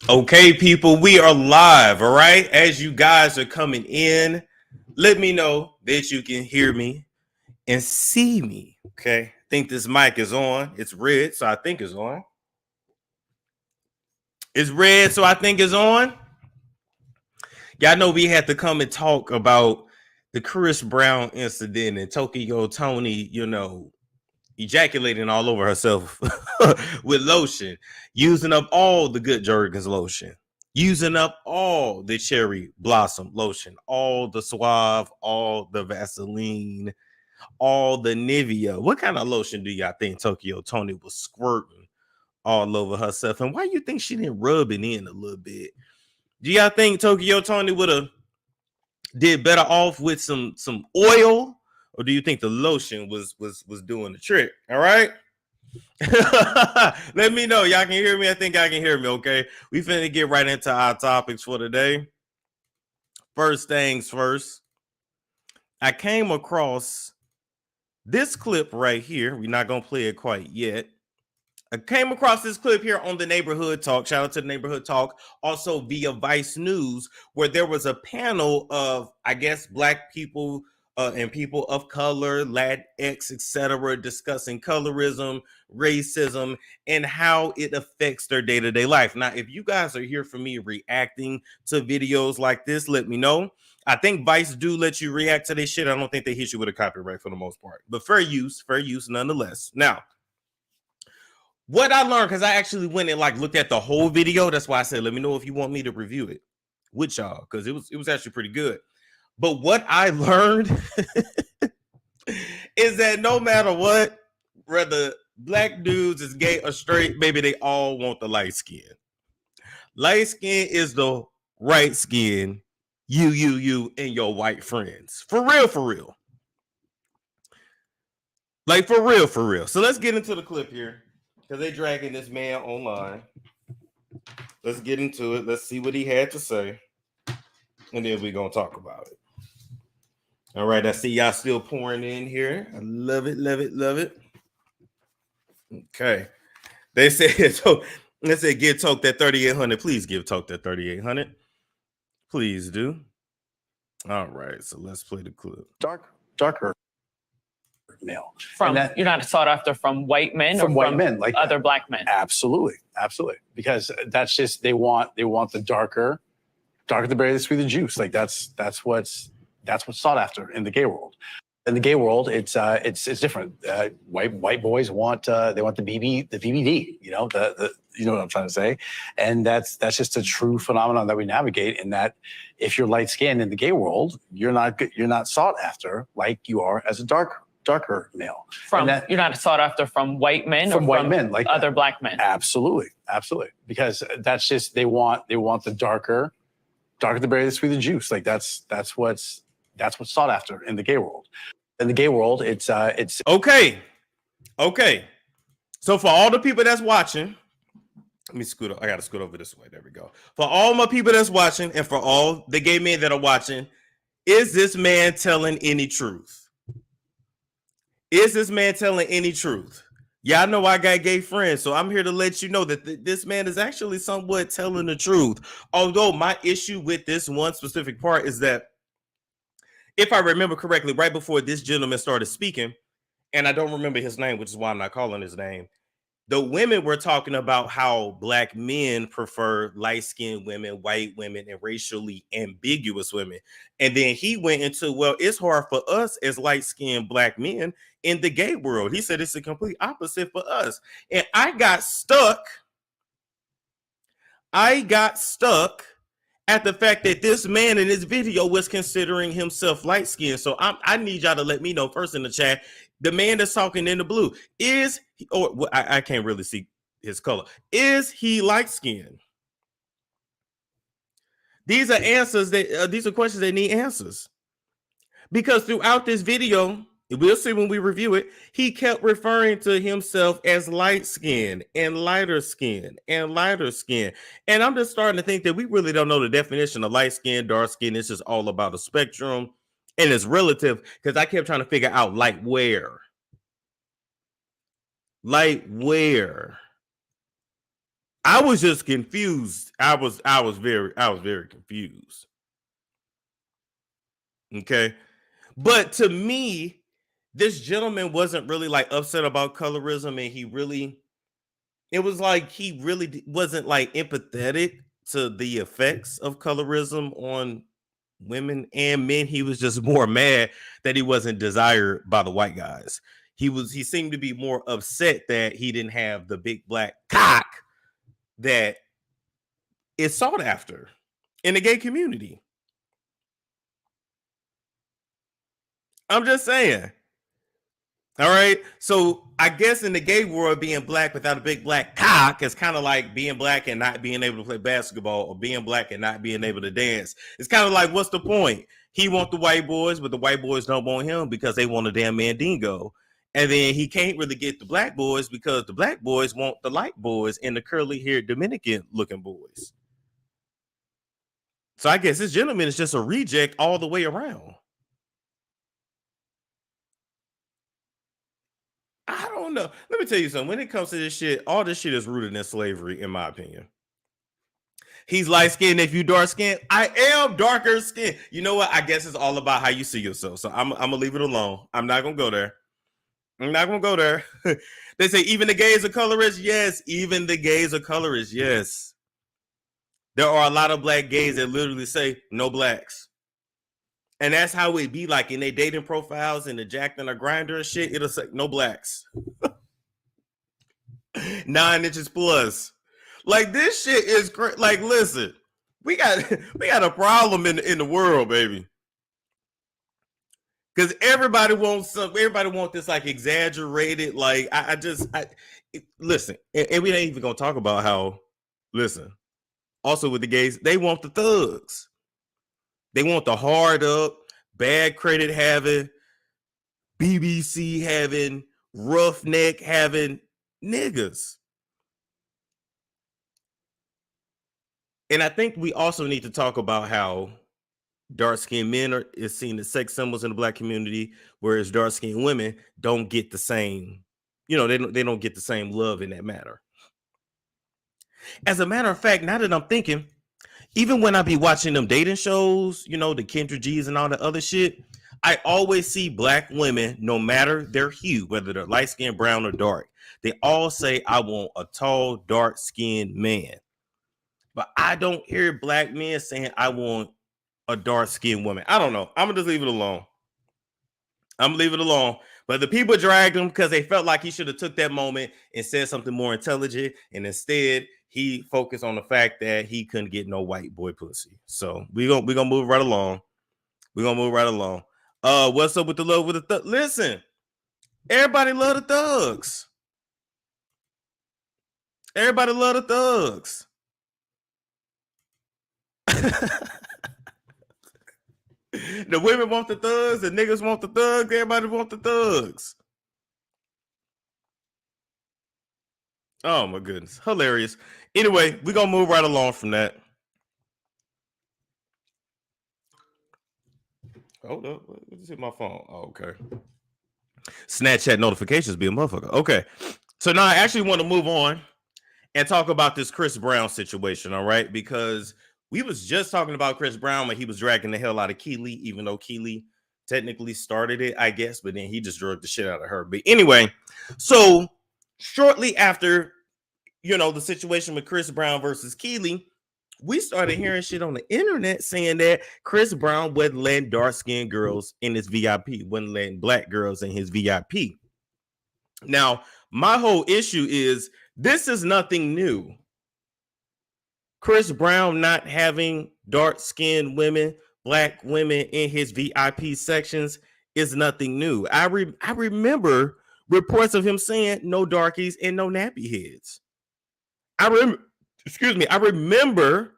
Okay, people, we are live. All right. As you guys are coming in, let me know that you can hear me and see me. Okay. I think this mic is on. It's red, so I think it's on. It's red, so I think it's on. Y'all know we had to come and talk about the Chris Brown incident and Tokyo Toni, ejaculating all over herself with lotion, using up all the good Jergens lotion, using up all the cherry blossom lotion, all the Suave, all the Vaseline, all the Nivea. What kind of lotion do y'all think Tokyo Toni was squirting all over herself? And why you think she didn't rub it in a little bit? Do y'all think Tokyo Toni would have did better off with some oil? Or do you think the lotion was doing the trick? All right. Let me know. Y'all can hear me. I think I can hear me. Okay. We finna get right into our topics for today. First things first. I came across this clip right here. We're not gonna play it quite yet. I came across this clip here on the Neighborhood Talk. Shout out to the Neighborhood Talk. Also via Vice News, where there was a panel of, I guess, Black people and people of color, Latinx, etc., discussing colorism, racism, and how it affects their day-to-day life. Now, if you guys are here for me reacting to videos like this, let me know. I think Vice do let you react to this shit. I don't think they hit you with a copyright for the most part, but fair use nonetheless. Now, what I learned, because I actually went and looked at the whole video. That's why I said, let me know if you want me to review it with y'all, because it was actually pretty good. But what I learned is that no matter what, whether Black dudes is gay or straight, maybe they all want the light skin. Light skin is the right skin. You, and your white friends. For real, for real. Like, for real. So let's get into the clip here, because they dragging this man online. Let's get into it. Let's see what he had to say. And then we're going to talk about it. All right. I see y'all still pouring in here. I love it. Okay. They said, so let's say give Toke that 3,800. Please give Toke that 3,800. Please do. All right. So let's play the clip. Darker male. You're not sought after from white men from white men, like other Black men. Absolutely. Because that's just they want the darker the berry, the sweeter the juice. Like that's what's sought after in the gay world. In the gay world, it's different. White boys want the BBD. You know you know what I'm trying to say, and that's just a true phenomenon that we navigate. In that, if you're light skinned in the gay world, you're not sought after like you are as a darker male. You're not sought after from white men from white men, like other Black men. Absolutely. Because that's just they want the darker the berry, the sweeter the juice. Like that's what's sought after in the gay world. In the gay world, it's okay. So for all the people that's watching, let me scoot. I gotta scoot over this way. There we go. For all my people that's watching, and for all the gay men that are watching, is this man telling any truth? Is this man telling any truth? Y'all know I got gay friends, so I'm here to let you know that this man is actually somewhat telling the truth. Although my issue with this one specific part is that, if I remember correctly, right before this gentleman started speaking, and I don't remember his name, which is why I'm not calling his name, the women were talking about how Black men prefer light-skinned women, white women, and racially ambiguous women. And then he went into, well, it's hard for us as light-skinned Black men in the gay world. He said it's the complete opposite for us. And I got stuck at the fact that this man in this video was considering himself light-skinned. So I need y'all to let me know first in the chat. The man that's talking in the blue, is he, or I can't really see his color. Is he light-skinned? These are answers these are questions that need answers. Because throughout this video, we'll see when we review it, he kept referring to himself as light-skinned and lighter skin and lighter skin. And I'm just starting to think that we really don't know the definition of light skin, dark skin. It's just all about a spectrum. And it's relative, because I kept trying to figure out light where. I was just confused. I was very confused. Okay. But to me, this gentleman wasn't really like upset about colorism, and it was like he really wasn't like empathetic to the effects of colorism on women and men. He was just more mad that he wasn't desired by the white guys. He seemed to be more upset that he didn't have the big black cock that is sought after in the gay community. I'm just saying. All right. So I guess in the gay world, being black without a big black cock is kind of like being black and not being able to play basketball, or being black and not being able to dance. It's kind of like, what's the point? He wants the white boys, but the white boys don't want him because they want a damn mandingo. And then he can't really get the black boys because the black boys want the light boys and the curly haired Dominican looking boys. So I guess this gentleman is just a reject all the way around. I don't know. Let me tell you something. When it comes to this shit, all this shit is rooted in slavery, in my opinion. He's light skinned. If you dark skinned, I am darker skinned. You know what? I guess it's all about how you see yourself. So I'm gonna leave it alone. I'm not gonna go there. I'm not gonna go there. They say even the gays are colorist. Yes, even the gays are colorist. Yes. There are a lot of black gays that literally say no blacks. And that's how it be like in their dating profiles and the Jack and the Grinder and shit. It'll say no blacks. 9 inches plus. Like this shit is great. Like, listen, we got a problem in the world, baby. Because everybody wants this like exaggerated. Like listen, and we ain't even gonna talk about how. Listen, also with the gays, they want the thugs. They want the hard up, bad credit having, BBC having, roughneck having niggas. And I think we also need to talk about how dark-skinned men is seen as sex symbols in the black community, whereas dark-skinned women don't get the same, they don't get the same love in that matter. As a matter of fact, now that I'm thinking, even when I be watching them dating shows, the Kendra G's and all the other shit, I always see black women, no matter their hue, whether they're light skinned, brown, or dark, they all say, I want a tall, dark skinned man. But I don't hear black men saying, I want a dark skinned woman. I don't know. I'm going to just leave it alone. I'm going to leave it alone. But the people dragged him because they felt like he should have took that moment and said something more intelligent. And instead, he focused on the fact that he couldn't get no white boy pussy. So we're gonna move right along. We're gonna move right along. What's up with the love with the thug? Listen, everybody love the thugs. Everybody love the thugs. The women want the thugs, the niggas want the thugs, everybody want the thugs. Oh my goodness, hilarious. Anyway, we're gonna move right along from that. Hold up, let's hit my phone. Oh, okay. Snapchat notifications be a motherfucker. Okay, so now I actually want to move on and talk about this Chris Brown situation, all right? Because we was just talking about Chris Brown when he was dragging the hell out of Keely, even though Keely technically started it, I guess, but then he just dragged the shit out of her. But anyway, so shortly after, the situation with Chris Brown versus Keely, we started hearing shit on the internet saying that Chris Brown wasn't letting dark-skinned girls in his VIP, wasn't letting black girls in his VIP. Now, my whole issue is this is nothing new. Chris Brown not having dark-skinned women, black women in his VIP sections is nothing new. I remember reports of him saying no darkies and no nappy heads. I remember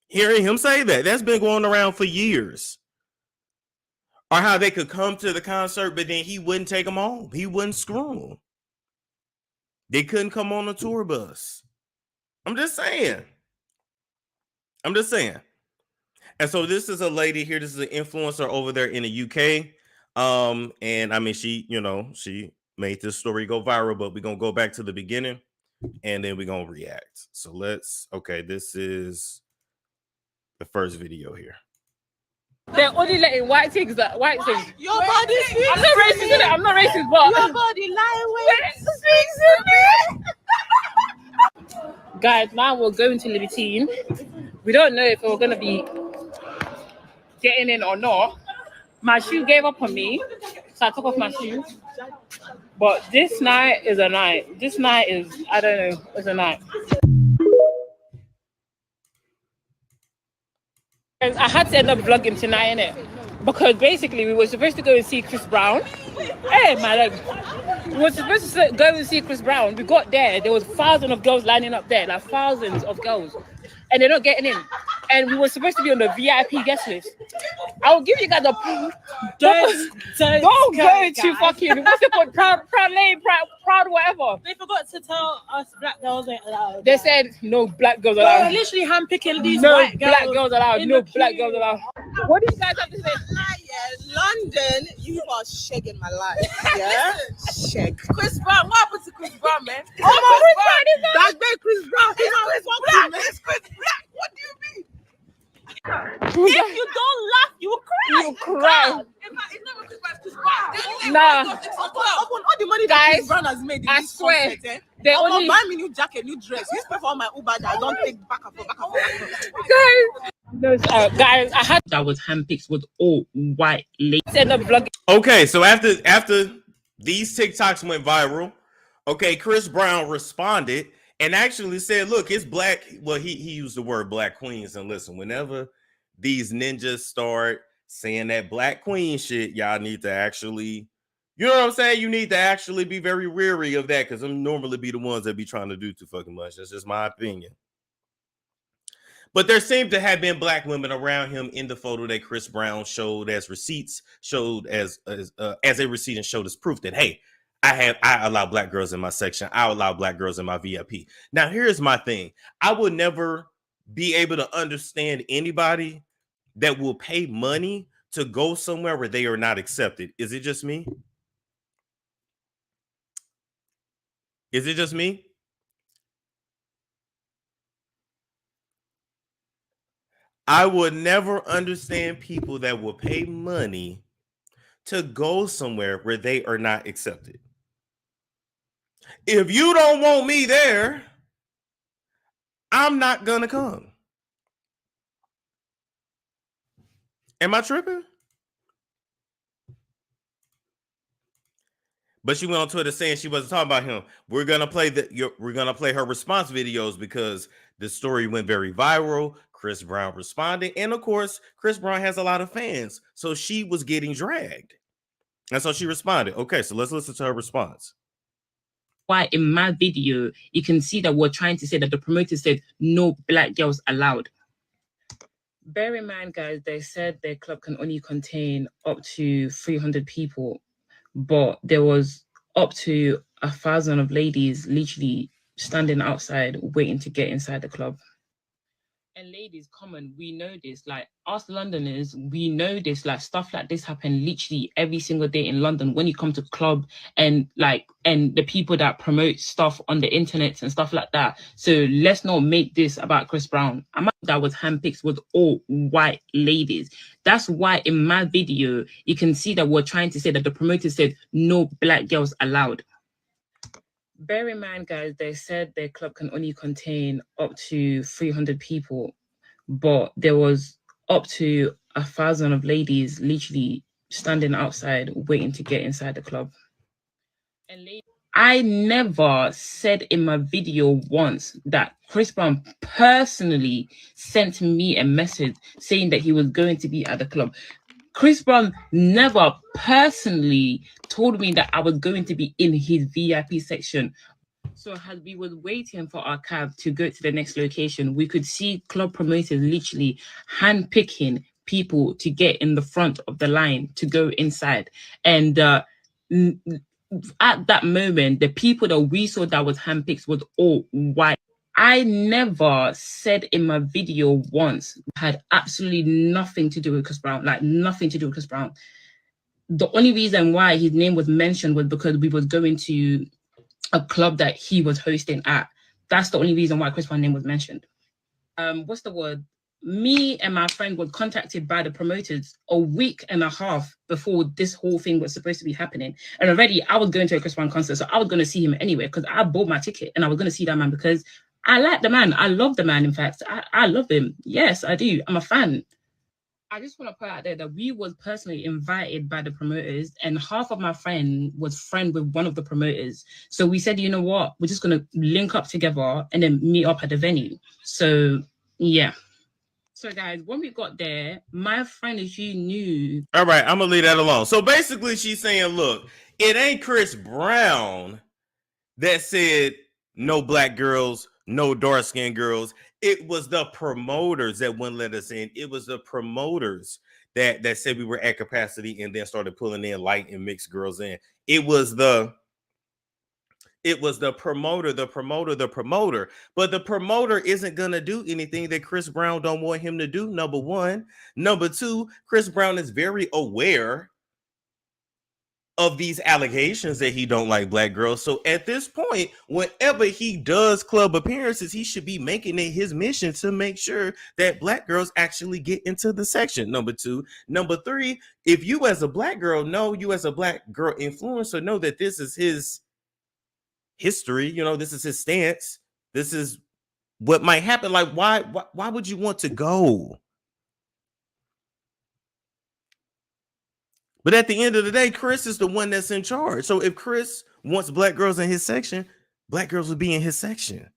hearing him say that. That's been going around for years. Or how they could come to the concert, but then he wouldn't take them home. He wouldn't screw them. They couldn't come on the tour bus. I'm just saying. And so this is a lady here. This is an influencer over there in the UK. And I mean, she made this story go viral, but we're going to go back to the beginning. and then we're gonna react. So okay, this is the first video here. They're only letting white things. Your body speaks. I'm not racist, innit? I'm not racist, but Your body lie away. guys, now we're going to Libertine. We don't know if we're gonna be getting in or not. My shoe gave up on me, so I took off my shoes. But this night is a night. This night is, I don't know, it's a night. I had to end up vlogging tonight, innit? Because basically we were supposed to go and see Chris Brown. Hey, my leg. We were supposed to go and see Chris Brown. We got there was thousands of girls lining up there, like thousands of girls, and they're not getting in. And we were supposed to be on the VIP guest list. I'll give you guys a proof. Don't go to fucking, what's it called? Proud lane, proud whatever. They forgot to tell us black girls ain't allowed. They said no black girls They're allowed. literally handpicking these No white girls. black girls allowed. No black girls allowed. What do you guys have to say? London, you are shaking my life. Yeah? Shake. Chris Brown, what happened to Chris Brown, man? Oh my God, That's big Chris Brown. He's black. It's Chris Black. What do you mean? If you don't laugh, you will cry. You cry. It's never Chris Brown, it's Chris Brown. Nah. All the money that Guys, Chris Brown has made in I this swear, concert, eh? they I'm only buy me new jacket, new dress. You pay for all my Uber that I don't take back and forth. guys, I had that was handpicked with all white ladies. to end up vlogging. Okay, so after these TikToks went viral, okay, Chris Brown responded and actually said, look, it's black. Well, he used the word black queens. And listen, whenever these ninjas start saying that black queen shit, y'all need to actually, you know what I'm saying? You need to actually be very weary of that, because I'm normally be the ones that be trying to do too fucking much. That's just my opinion. But there seemed to have been black women around him in the photo that Chris Brown showed as receipts, showed as a receipt and showed as proof that, hey, I allow black girls in my section. I allow black girls in my VIP. Now, here's my thing. I would never be able to understand anybody that will pay money to go somewhere where they are not accepted. Is it just me? Is it just me? I would never understand people that will pay money to go somewhere where they are not accepted. If you don't want me there, I'm not gonna come. Am I tripping? But she went on Twitter saying she wasn't talking about him. We're gonna play her response videos because the story went very viral. Chris Brown responded, and of course, Chris Brown has a lot of fans, so she was getting dragged, and so she responded. Okay, so let's listen to her response. Why in my video you can see that we're trying to say that the promoter said no black girls allowed. Bear in mind, guys, they said their club can only contain up to 300 people, but there was up to 1,000 of ladies literally standing outside waiting to get inside the club. And ladies, common, we know this. Like us Londoners, we know this. Like stuff like this happen literally every single day in London when you come to club and the people that promote stuff on the internet and stuff like that. So let's not make this about Chris Brown. That was handpicked with all white ladies. That's why in my video you can see that we're trying to say that the promoter said no black girls allowed. Bear in mind, guys, they said their club can only contain up to 300 people, but there was up to 1,000 of ladies literally standing outside waiting to get inside the club. And I never said in my video once that Chris Brown personally sent me a message saying that he was going to be at the club. Chris Brown never personally told me that I was going to be in his VIP section. So as we were waiting for our cab to go to the next location, we could see club promoters literally handpicking people to get in the front of the line to go inside. And at that moment, the people that we saw that was handpicked was all white. I never said in my video once had absolutely nothing to do with Chris Brown, like nothing to do with Chris Brown. The only reason why his name was mentioned was because we was going to a club that he was hosting at, That's the only reason why Chris Brown's name was mentioned. What's the word? Me and my friend were contacted by the promoters a week and a half before this whole thing was supposed to be happening. And already I was going to a Chris Brown concert, so I was going to see him anyway because I bought my ticket and I was going to see that man because I like the man. I love the man, in fact. I love him. Yes, I do. I'm a fan. I just want to put out there that we was personally invited by the promoters and half of my friend was friend with one of the promoters. So we said, you know what, we're just going to link up together and then meet up at the venue. So, yeah. So, guys, when we got there, my friend, as you knew. All right, I'm going to leave that alone. So basically she's saying, look, it ain't Chris Brown that said no black girls, no dark-skinned girls. It was the promoters that wouldn't let us in. It was the promoters that said we were at capacity and then started pulling in light and mixed girls in. It was the promoter. But the promoter isn't going to do anything that Chris Brown don't want him to do, number one. Number two, Chris Brown is very aware of these allegations that he don't like black girls. So at this point, whenever he does club appearances, he should be making it his mission to make sure that black girls actually get into the section. Number two. Number three, if you as a black girl know, you as a black girl influencer know that this is his history, you know, this is his stance, this is what might happen. Like, why would you want to go? But at the end of the day, Chris is the one that's in charge. So if Chris wants black girls in his section, black girls would be in his section.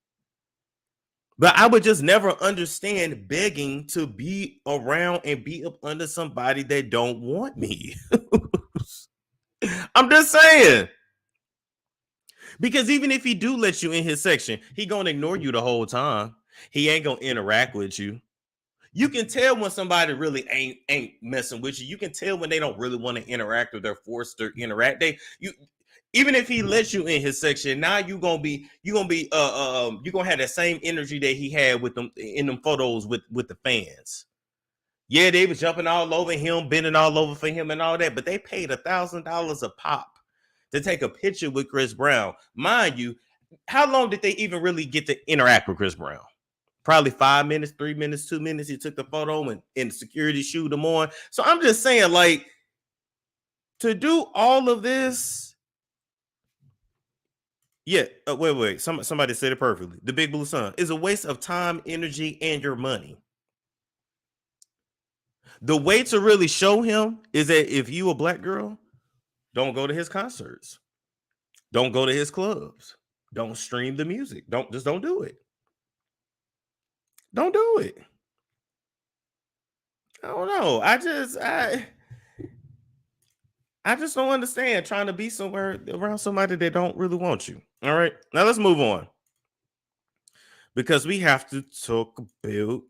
But I would just never understand begging to be around and be up under somebody that don't want me. I'm just saying. Because even if he do let you in his section, he gonna ignore you the whole time. He ain't gonna interact with you. You can tell when somebody really ain't messing with you. You can tell when they don't really want to interact or they're forced to interact. Even if he lets you in his section, now you're gonna have that same energy that he had with them in them photos with the fans. Yeah, they was jumping all over him, bending all over for him and all that, but they paid $1,000 a pop to take a picture with Chris Brown. Mind you, how long did they even really get to interact with Chris Brown? Probably 5 minutes, 3 minutes, 2 minutes. He took the photo and security shooed him on. So I'm just saying, like, to do all of this. Yeah, wait. Somebody said it perfectly. The Big Blue Sun is a waste of time, energy, and your money. The way to really show him is that if you a black girl, don't go to his concerts. Don't go to his clubs. Don't stream the music. Don't do it. Don't do it. I don't know. I just don't understand trying to be somewhere around somebody that don't really want you. All right. Now let's move on. Because we have to talk about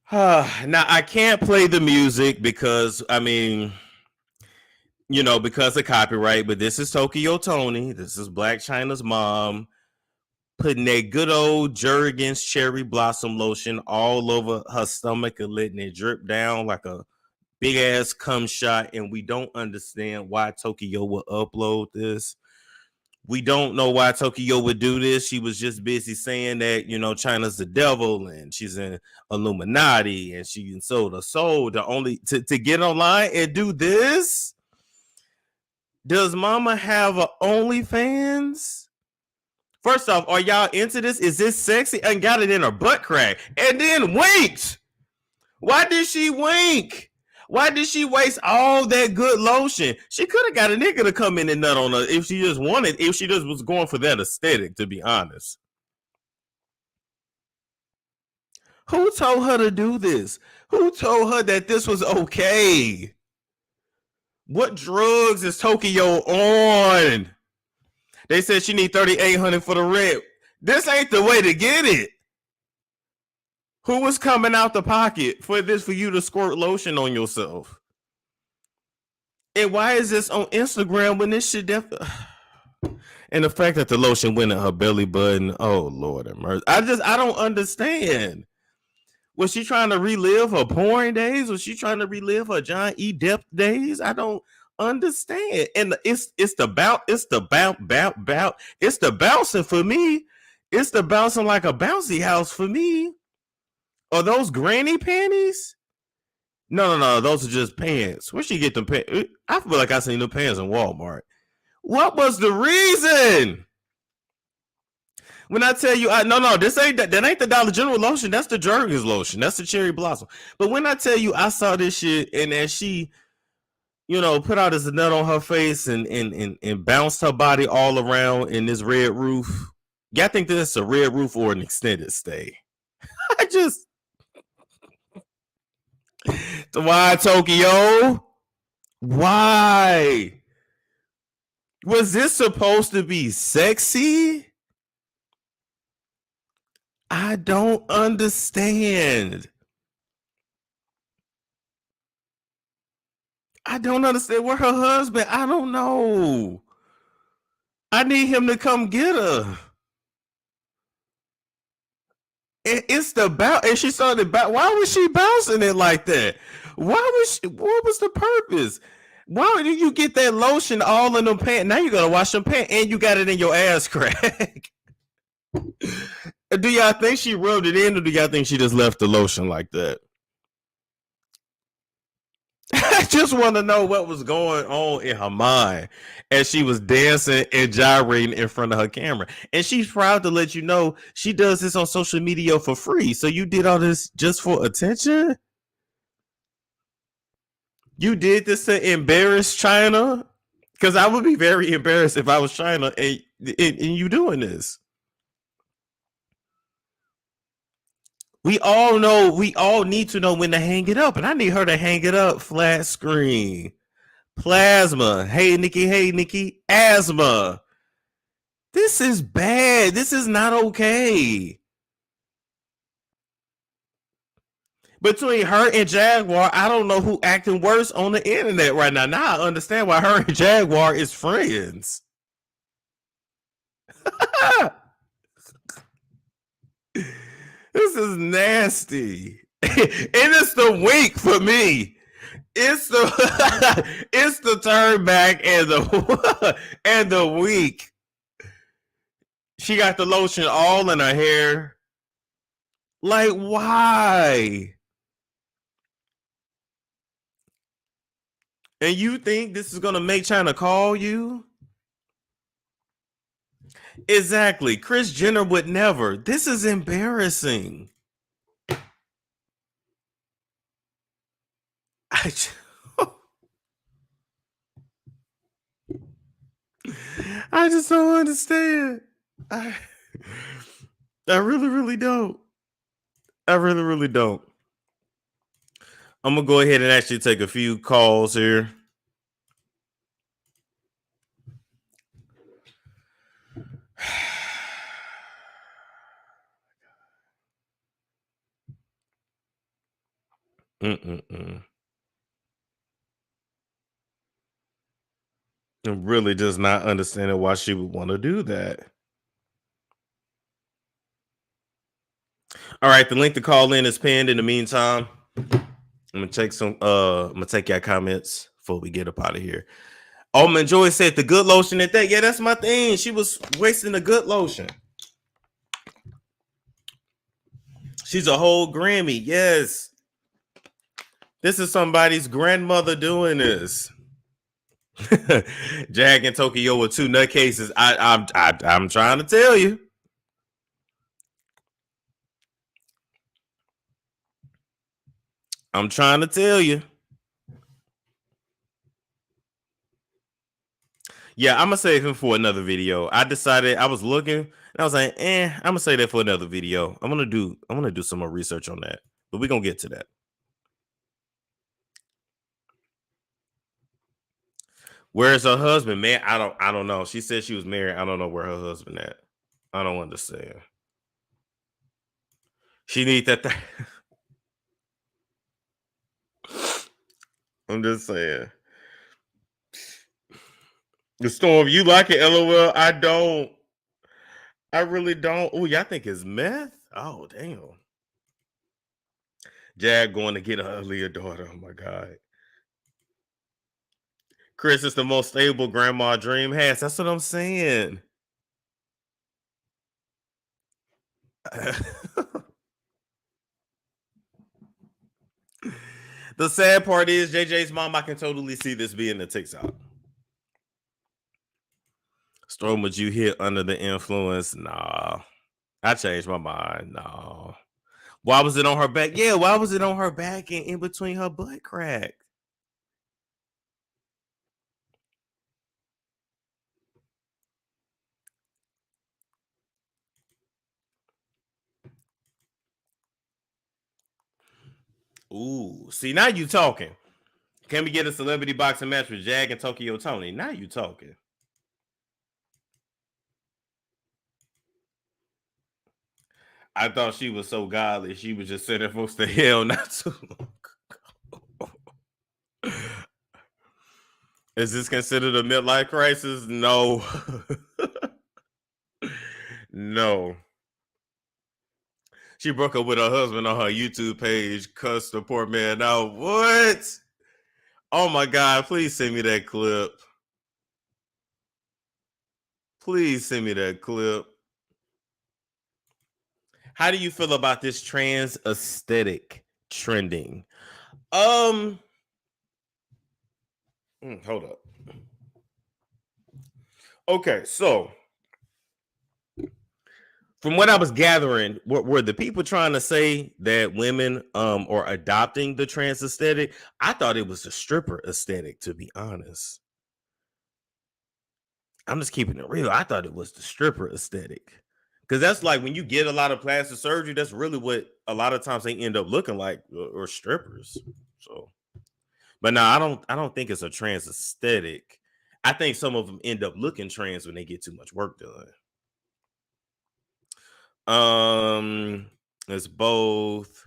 now I can't play the music because because of copyright, but this is Tokyo Toni. This is Black China's mom putting that good old Jergens cherry blossom lotion all over her stomach and letting it drip down like a big ass cum shot. And we don't understand why Tokyo would upload this. We don't know why Tokyo would do this. She was just busy saying that, China's the devil and she's an Illuminati and she sold her soul to get online and do this. Does mama have a OnlyFans? First off, are y'all into this? Is this sexy? And got it in her butt crack. And then winked. Why did she wink? Why did she waste all that good lotion? She could have got a nigga to come in and nut on her if she just was going for that aesthetic, to be honest. Who told her to do this? Who told her that this was okay? What drugs is Tokyo on? They said she need $3,800 for the rent. This ain't the way to get it. Who was coming out the pocket for you to squirt lotion on yourself? And why is this on Instagram when this shit definitely... And the fact that the lotion went in her belly button, oh Lord have mercy. I don't understand. Was she trying to relive her porn days? Was she trying to relive her John E. Depp days? I don't understand. And it's the bouncing for me. It's the bouncing like a bouncy house for me. Are those granny panties? No. Those are just pants. Where she get them pants? I feel like I seen the pants in Walmart. What was the reason? When I tell you, this ain't that ain't the Dollar General lotion. That's the Jergens lotion. That's the cherry blossom. But when I tell you, I saw this shit, and as she, put out this nut on her face and bounced her body all around in this red roof. Y'all think this is a red roof or an extended stay? Why, Tokyo? Why? Was this supposed to be sexy? I don't understand. Where her husband? I don't know. I need him to come get her. It's the bounce, and she started why was she bouncing it like that? What was the purpose? Why did you get that lotion all in them pants? Now you gotta wash them pants, and you got it in your ass crack. Do y'all think she rubbed it in, or do y'all think she just left the lotion like that? I just want to know what was going on in her mind as she was dancing and gyrating in front of her camera. And she's proud to let you know she does this on social media for free. So you did all this just for attention? You did this to embarrass China? Because I would be very embarrassed if I was China and you doing this. We all need to know when to hang it up. And I need her to hang it up flat screen. Plasma. Hey, Nikki. Asthma. This is bad. This is not okay. Between her and Jaguar, I don't know who acting worse on the internet right now. Now I understand why her and Jaguar is friends. This is nasty. And it's the week for me. It's the turn back and the week. She got the lotion all in her hair. Like, why? And you think this is gonna make China call you? Exactly. Kris Jenner would never. This is embarrassing. I just don't understand. I really don't. I really don't. I'm gonna go ahead and actually take a few calls here. I'm really just not understanding why she would want to do that. All right, the link to call in is pinned. In the meantime, I'm gonna take your comments before we get up out of here. Oh, Joy said the good lotion at that. Yeah, that's my thing. She was wasting the good lotion. She's a whole Grammy. Yes. This is somebody's grandmother doing this. Jag and Tokyo with two nutcases. I'm trying to tell you. I'm trying to tell you. Yeah, I'm gonna save him for another video. I decided I was looking and I was like, I'm gonna say that for another video. I'm gonna do some more research on that, but we're gonna get to that. Where's her husband, man? I don't know. She said she was married. I don't know where her husband at. I don't understand. She need that. I'm just saying. The Storm, you like it, LOL? I don't. I really don't. Oh, y'all think it's meth? Oh, damn. Jag going to get an uglier daughter. Oh my God. Chris is the most stable grandma Dream has. That's what I'm saying. The sad part is JJ's mom, I can totally see this being a TikTok. Storm, would you hit under the influence? Nah. I changed my mind. No. Why was it on her back? Yeah, why was it on her back and in between her butt crack? Ooh, see, now you talking. Can we get a celebrity boxing match with Jag and Tokyo Toni? Now you talking. I thought she was so godly. She was just sending folks to hell not too long ago. Is this considered a midlife crisis? No. No. She broke up with her husband on her YouTube page, cussed the poor man out. What? Oh my God, please send me that clip. Please send me that clip. How do you feel about this trans aesthetic trending? Hold up. Okay, so from what I was gathering, were the people trying to say that women are adopting the trans aesthetic? I thought it was a stripper aesthetic, to be honest. I'm just keeping it real. I thought it was the stripper aesthetic. Because that's like when you get a lot of plastic surgery, that's really what a lot of times they end up looking like, or strippers. So, but no, I don't think it's a trans aesthetic. I think some of them end up looking trans when they get too much work done. It's both.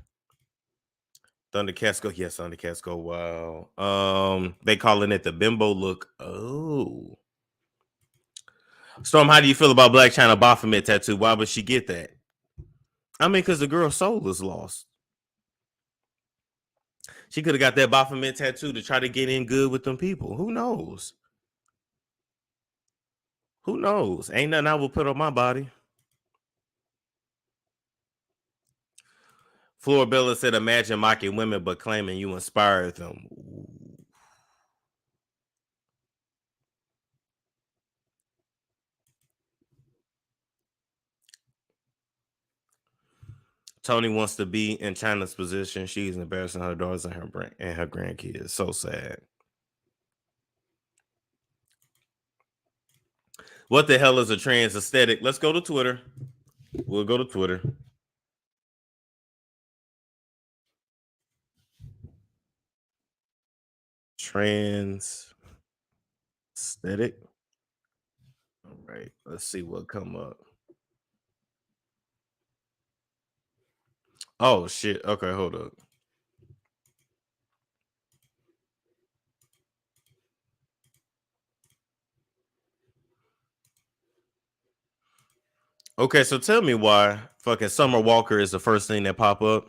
Thundercats go, yes, Thundercats go. Wow. They calling it the bimbo look. Oh. Storm, how do you feel about Black China Baphomet tattoo? Why would she get that? I mean, because the girl's soul is lost. She could have got that Baphomet tattoo to try to get in good with them people. Who knows? Who knows? Ain't nothing I will put on my body. Florabella said, imagine mocking women but claiming you inspired them. Ooh. Toni wants to be in China's position. She's embarrassing her daughters and her grandkids. So sad. What the hell is a trans aesthetic? Let's go to Twitter. We'll go to Twitter. Trans aesthetic. All right, let's see what come up. Oh shit. Okay, hold up. Okay, so tell me why fucking Summer Walker is the first thing that pop up.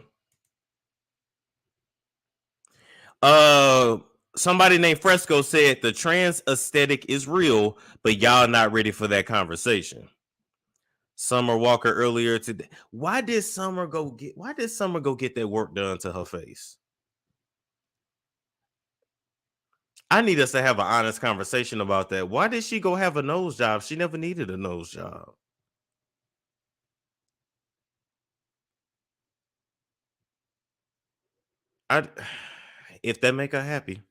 Somebody named Fresco said the trans aesthetic is real, but y'all not ready for that conversation. Summer Walker earlier today. Why did Summer go get that work done to her face? I need us to have an honest conversation about that. Why did she go have a nose job? She never needed a nose job. If that make her happy.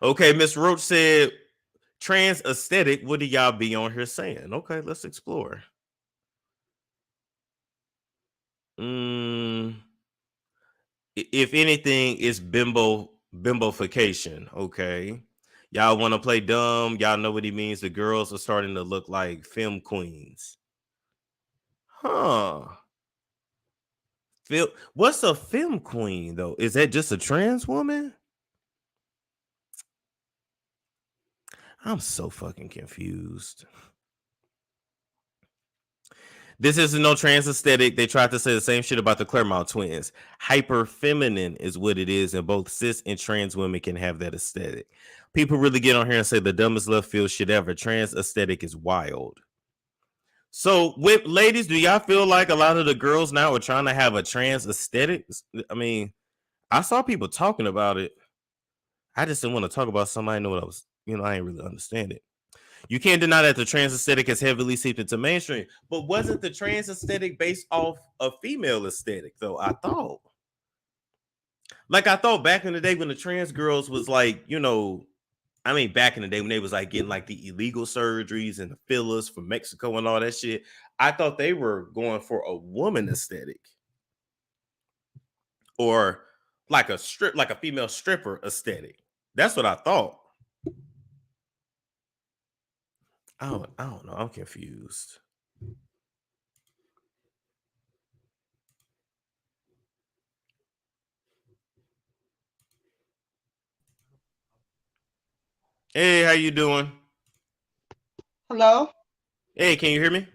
Okay, Miss Roach said trans aesthetic. What do y'all be on here saying? Okay, let's explore. If anything, it's bimbofication. Okay, y'all want to play dumb? Y'all know what he means. The girls are starting to look like film queens. Huh. What's a film queen though? Is that just a trans woman? I'm so fucking confused. This isn't no trans aesthetic. They tried to say the same shit about the Claremont twins. Hyper feminine is what it is, and both cis and trans women can have that aesthetic. People really get on here and say the dumbest left field shit ever. Trans aesthetic is wild. So, with ladies, do y'all feel like a lot of the girls now are trying to have a trans aesthetic? I mean, I saw people talking about it. I just didn't want to talk about something. I didn't know what I was, I ain't really understand it. You can't deny that the trans aesthetic has heavily seeped into mainstream, but wasn't the trans aesthetic based off a female aesthetic, though? I thought back in the day when the trans girls was like, back in the day when they was like getting like the illegal surgeries and the fillers from Mexico and all that shit, I thought they were going for a woman aesthetic or like a female stripper aesthetic. That's what I thought. I don't know. I'm confused. Hey, how you doing? Hello? Hey, can you hear me?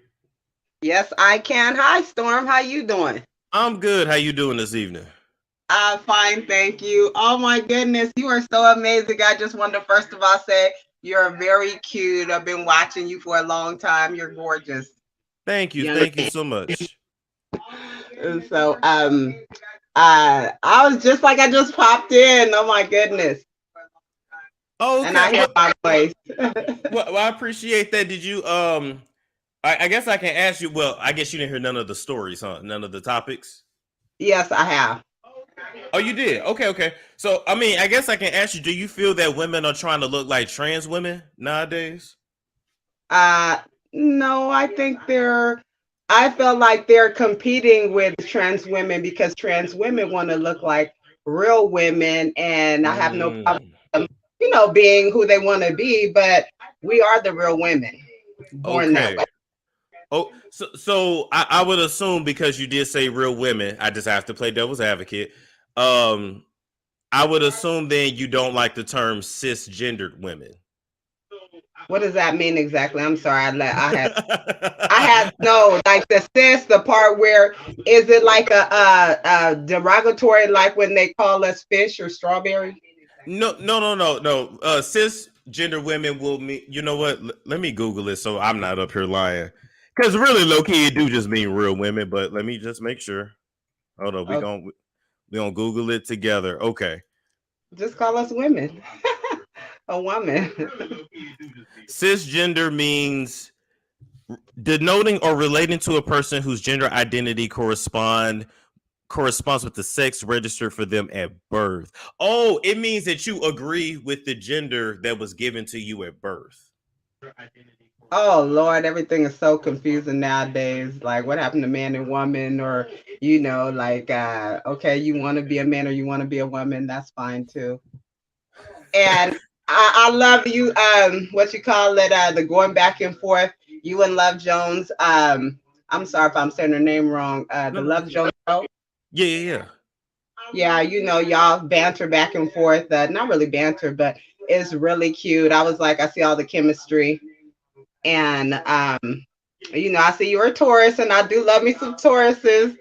Yes, I can. Hi, Storm. How you doing? I'm good. How you doing this evening? I'm fine, thank you. Oh my goodness, you are so amazing. I just wanted to first of all say you're very cute. I've been watching you for a long time. You're gorgeous. Thank you. Thank you so much. And so I was just like I just popped in. Oh my goodness. Oh, okay. And I hear my voice. Well, I appreciate that. Did you I guess I can ask you, well, I guess you didn't hear none of the stories, huh? None of the topics? Yes, I have. Oh, you did? Okay. So, I guess I can ask you, do you feel that women are trying to look like trans women nowadays? No, I think I feel like they're competing with trans women because trans women want to look like real women, and I have no problem with them, being who they want to be, but we are the real women born that way. Oh, so I would assume because you did say real women, I just have to play devil's advocate. I would assume then you don't like the term cisgendered women. What does that mean exactly? I'm sorry. I had no, like the cis, the part where is it like a derogatory, like when they call us fish or strawberry? No. Cisgender women will mean, you know what? Let me Google it so I'm not up here lying. Because really, low key, it do just mean real women. But let me just make sure. Hold on, we gonna Google it together. Okay. Just call us women. A woman. Cisgender means denoting or relating to a person whose gender identity corresponds with the sex registered for them at birth. Oh, it means that you agree with the gender that was given to you at birth. Oh Lord, everything is so confusing nowadays. Like what happened to man and woman, or okay, you want to be a man or you want to be a woman, that's fine too. And I love you, what you call it, the going back and forth, you and Love Jones. I'm sorry if I'm saying her name wrong. The Love Jones show. Yeah. Yeah, y'all banter back and forth. Not really banter, but it's really cute. I was like, I see all the chemistry. And I see you're a Taurus, and I do love me some Tauruses.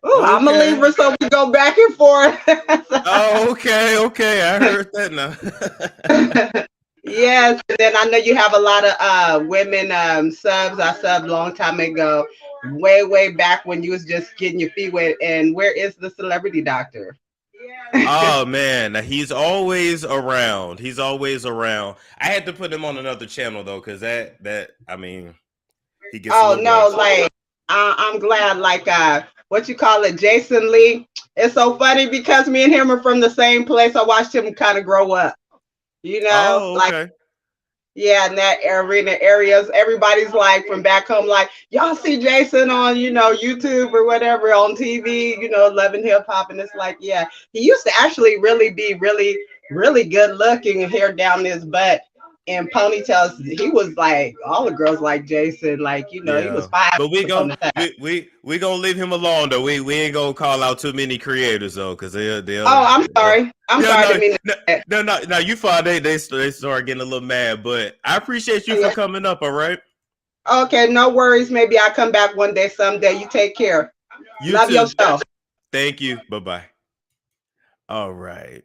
Ooh, okay. I'm a Libra, so we go back and forth. Oh, okay. I heard that now. Yes, and then I know you have a lot of women subs. I subbed a long time ago, way back when you was just getting your feet wet. And where is the celebrity doctor? Oh man, he's always around. I had to put him on another channel though, because he gets. Oh no, like I'm glad. Like what you call it, Jason Lee. It's so funny because me and him are from the same place. I watched him kind of grow up. Oh, okay. Like in that areas, everybody's like from back home, like y'all see Jason on YouTube or whatever on TV, loving hip hop, and it's like he used to actually really be really good looking, hair down his butt and ponytails. He was like all the girls like Jason, like he was 5. But we gonna leave him alone though. We ain't gonna call out too many creators though, because they'll. Oh, I'm sorry. No, you fine. They start getting a little mad, but I appreciate you for coming up. All right. Okay, no worries. Maybe I'll come back one day, someday. You take care. You Love too. yourself. Thank you. Bye-bye. All right.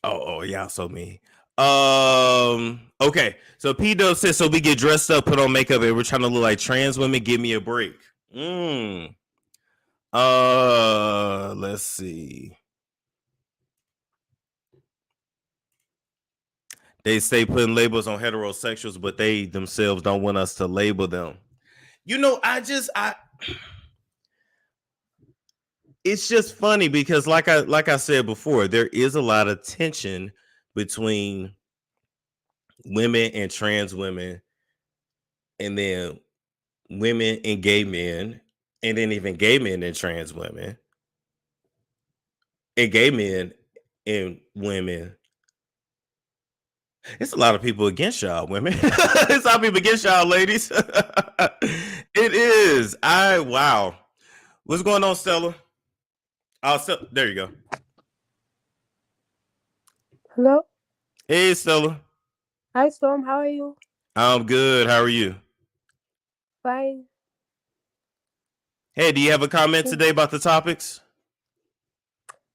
Oh, y'all so mean. Okay. So P Dub says, so we get dressed up, put on makeup, and we're trying to look like trans women. Give me a break. Let's see. They stay putting labels on heterosexuals, but they themselves don't want us to label them. You know, it's just funny because like I said before, there is a lot of tension between women and trans women, and then women and gay men, and then even gay men and trans women, and gay men and women. It's a lot of people against y'all, women. It's a lot of people against y'all, ladies. It is. Wow. What's going on, Stella? There you go. Hello. Hey, Stella. Hi, Storm. How are you? I'm good. How are you? Fine. Hey, do you have a comment today about the topics?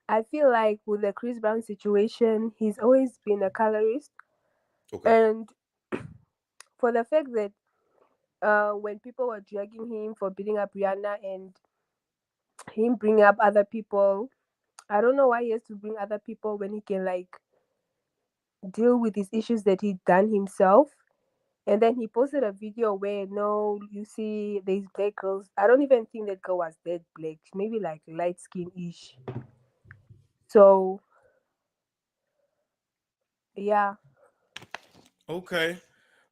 I feel like with the Chris Brown situation, he's always been a colorist. Okay. And for the fact that when people were dragging him for beating up Rihanna and him bringing up other people, I don't know why he has to bring other people when he can like deal with these issues that he done himself. And then he posted a video where, no, you see, there's black girls. I don't even think that girl was that black. Maybe like light skin-ish. So, yeah. Okay.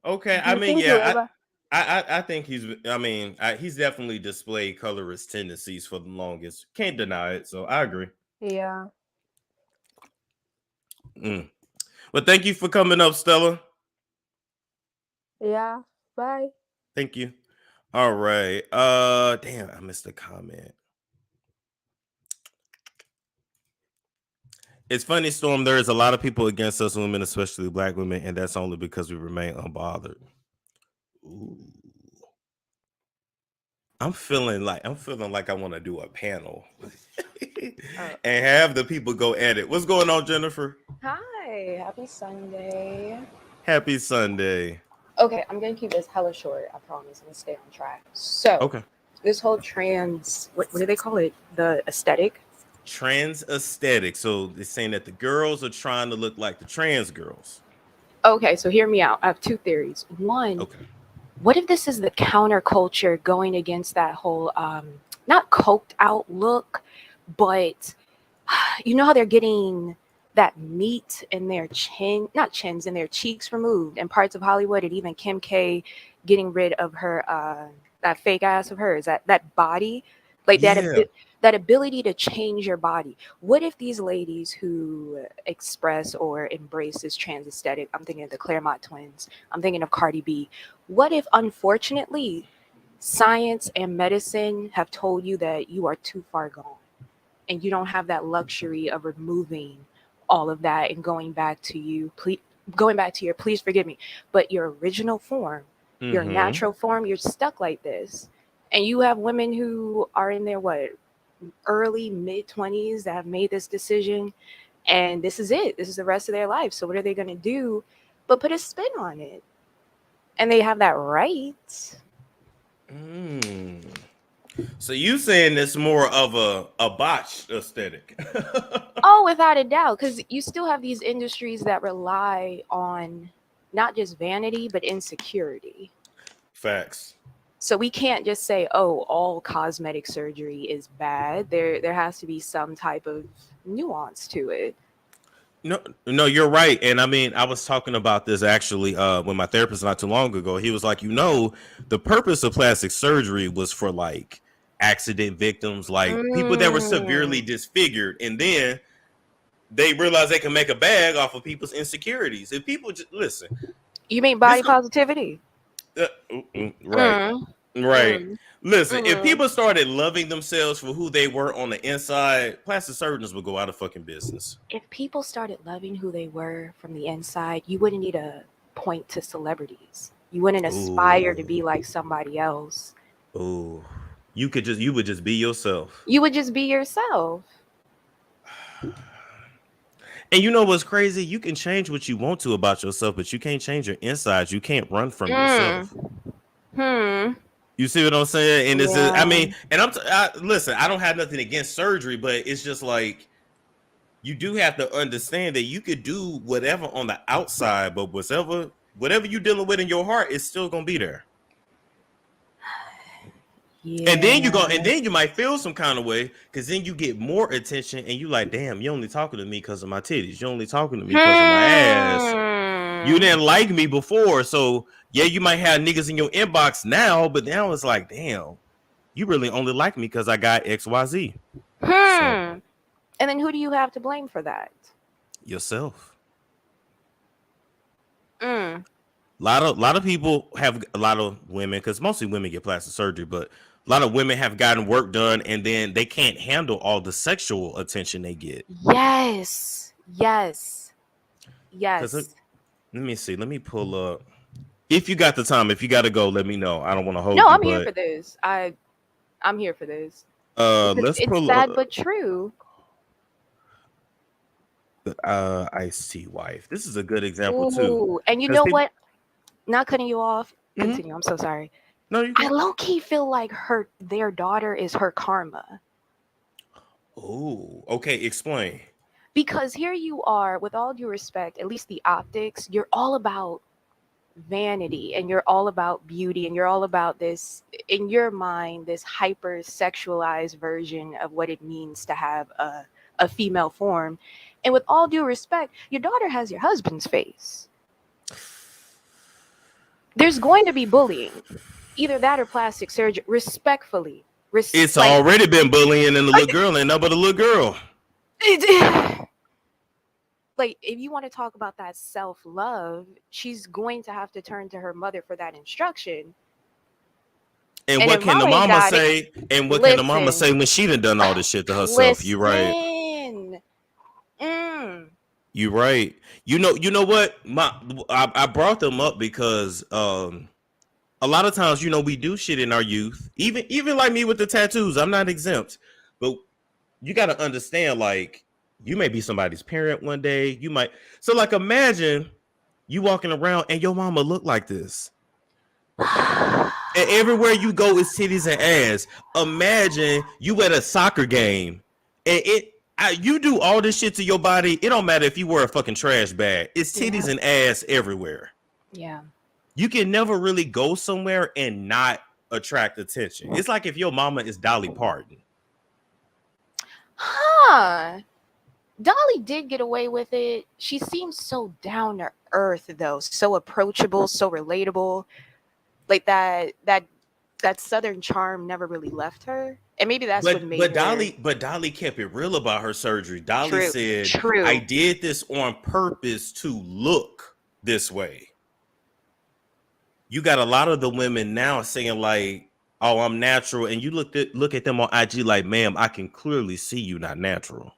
Okay. Do you think he'll ever? I think he's definitely displayed colorist tendencies for the longest. Can't deny it. So I agree. Yeah. Well, thank you for coming up, Stella. Yeah. Bye. Thank you. All right. Damn, I missed a comment. It's funny, Storm. There's a lot of people against us women, especially black women, and that's only because we remain unbothered. Ooh. I'm feeling like I want to do a panel and have the people go at it. What's going on, Jennifer? Hi, happy Sunday. Happy Sunday. Okay, I'm gonna keep this hella short. I promise. I'm gonna stay on track. So, Okay. This whole trans, what do they call it? The aesthetic. Trans aesthetic. So they're saying that the girls are trying to look like the trans girls. Okay, so hear me out. I have two theories. One, Okay. what if this is the counterculture going against that whole not coked out look, but you know how they're getting that meat in their in their cheeks removed in parts of Hollywood, and even Kim K getting rid of her that fake ass of hers, that body, like that ability to change your body. What if these ladies who express or embrace this trans aesthetic, I'm thinking of the Claremont twins, I'm thinking of Cardi B, what if unfortunately science and medicine have told you that you are too far gone and you don't have that luxury of removing all of that and going back to your please forgive me, but your original form, your natural form, you're stuck like this. And you have women who are in their early mid-20s that have made this decision, and this is it. This is the rest of their life. So what are they going to do but put a spin on it? And they have that right. So you saying it's more of a botched aesthetic? Oh, without a doubt, because you still have these industries that rely on not just vanity but insecurity. Facts. So we can't just say, oh, all cosmetic surgery is bad. There has to be some type of nuance to it. No, you're right. And I mean, I was talking about this actually with my therapist not too long ago. He was like, the purpose of plastic surgery was for like accident victims, like people that were severely disfigured, and then they realized they can make a bag off of people's insecurities. If people just listen, you mean body positivity? Right. Listen, if people started loving themselves for who they were on the inside, plastic surgeons would go out of fucking business. If people started loving who they were from the inside, you wouldn't need a point to celebrities. You wouldn't aspire to be like somebody else. Ooh. You would just be yourself. You would just be yourself. And you know what's crazy? You can change what you want to about yourself, but you can't change your insides. You can't run from yourself. You see what I'm saying? And this is, I mean, and listen, I don't have nothing against surgery, but it's just like, you do have to understand that you could do whatever on the outside, but whatever you're dealing with in your heart is still gonna be there. Yeah. And then you might feel some kind of way, because then you get more attention and you like, damn, you only talking to me because of my titties. You only talking to me because of my ass. You didn't like me before. So yeah, you might have niggas in your inbox now, but now it's like, damn, you really only like me because I got XYZ. So, and then who do you have to blame for that? Yourself. A lot of people have, a lot of women, because mostly women get plastic surgery, but a lot of women have gotten work done and then they can't handle all the sexual attention they get. Yes. Let me see. Let me pull up. If you got the time, if you got to go, let me know. I don't want to hold you. No, I'm here for this. I'm here for this. It's sad but true. Ice-T wife. This is a good example too. And you know what? Not cutting you off. Continue. I'm so sorry. No, I low-key feel like their daughter is her karma. Oh, okay. Explain. Because here you are, with all due respect, at least the optics, you're all about vanity and you're all about beauty and you're all about this, in your mind, this hyper sexualized version of what it means to have a female form. And with all due respect, your daughter has your husband's face. There's going to be bullying, either that or plastic surgery. Respectfully, it's already been bullying, and the little girl ain't nothing but a little girl. Like, if you want to talk about that self-love, she's going to have to turn to her mother for that instruction. And what can the mama say? And what can the mama say when she done all this shit to herself? You right. You right. You know what? I brought them up because a lot of times, you know, we do shit in our youth. Even like me with the tattoos, I'm not exempt. But you got to understand, like, you may be somebody's parent one day. You might. So, like, imagine you walking around and your mama look like this. And everywhere you go is titties and ass. Imagine you at a soccer game and you do all this shit to your body. It don't matter if you wear a fucking trash bag. It's titties and ass everywhere. Yeah. You can never really go somewhere and not attract attention. It's like if your mama is Dolly Parton. Dolly did get away with it. She seems so down to earth, though. So approachable, so relatable. Like that Southern charm never really left her. And maybe that's what made her. But Dolly kept it real about her surgery. Dolly said, I did this on purpose to look this way. You got a lot of the women now saying like, oh, I'm natural. And you look at them on IG like, ma'am, I can clearly see you not natural.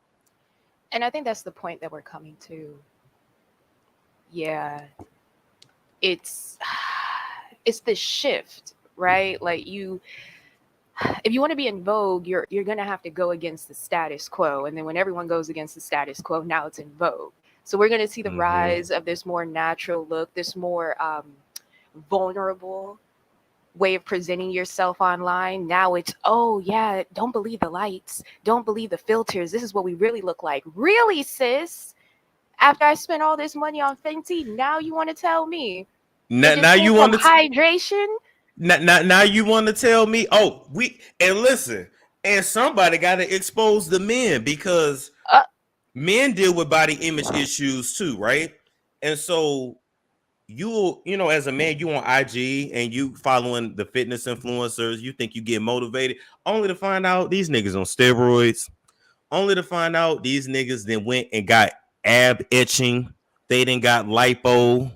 And I think that's the point that we're coming to. Yeah. It's the shift, right? Like if you want to be in vogue, you're going to have to go against the status quo. And then when everyone goes against the status quo, now it's in vogue. So we're going to see the rise of this more natural look, this more vulnerable way of presenting yourself online. Now it's, oh yeah, don't believe the lights, don't believe the filters, this is what we really look like. Really, sis? After I spent all this money on Fenty, now you want to tell me now you want to hydration? Now you want to tell me, listen, and somebody got to expose the men, because men deal with body image issues too, right? And so you know, as a man, you on IG and you following the fitness influencers, you think you get motivated, only to find out these niggas on steroids, only to find out these niggas then went and got ab etching, they didn't got lipo.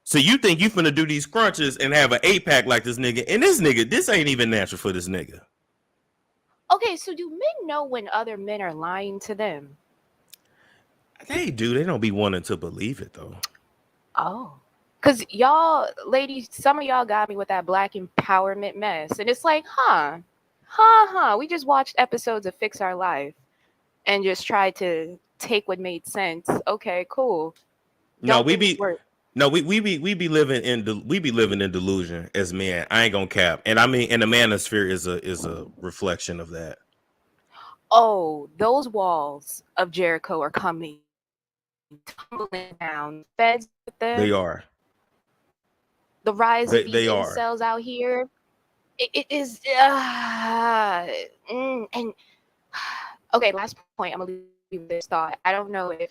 So you think you finna do these crunches and have an 8-pack like this nigga, and this ain't even natural for this nigga. Okay, so do men know when other men are lying to them? They do. They don't be wanting to believe it though. Oh. Because y'all, ladies, some of y'all got me with that black empowerment mess. And it's like, we just watched episodes of Fix Our Life and just tried to take what made sense. Okay, cool. No, Don't think it's work. No, we be living in delusion as men. I ain't gonna cap, and I mean, and the manosphere is a reflection of that. Oh, those walls of Jericho are coming tumbling down. Feds with them. They are. The rise of these They are. incels out here. It is. And okay, last point. I'm gonna leave this thought. I don't know if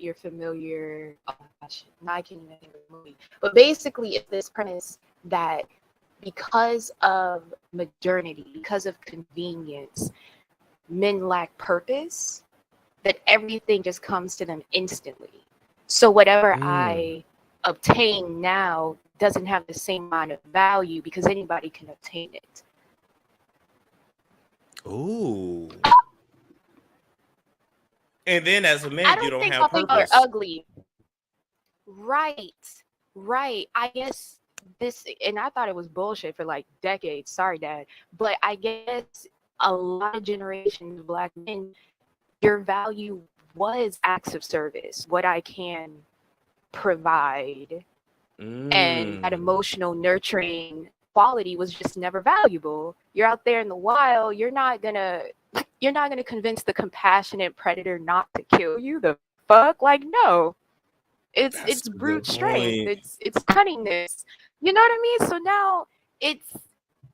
you're familiar. Oh gosh, now I can't even think of the movie. But basically, it's this premise that because of modernity, because of convenience, men lack purpose. That everything just comes to them instantly. So whatever I obtain now doesn't have the same amount of value because anybody can obtain it. Ooh. And then as a man, I don't you don't think have all people are purpose. ugly. Right. I guess this, and I thought it was bullshit for like decades. Sorry, Dad. But I guess a lot of generations of black men, your value was acts of service, what I can provide. And that emotional nurturing quality was just never valuable. You're out there in the wild, you're not gonna convince the compassionate predator not to kill you. The fuck? Like, no. It's brute strength. It's cunningness. You know what I mean? So now it's,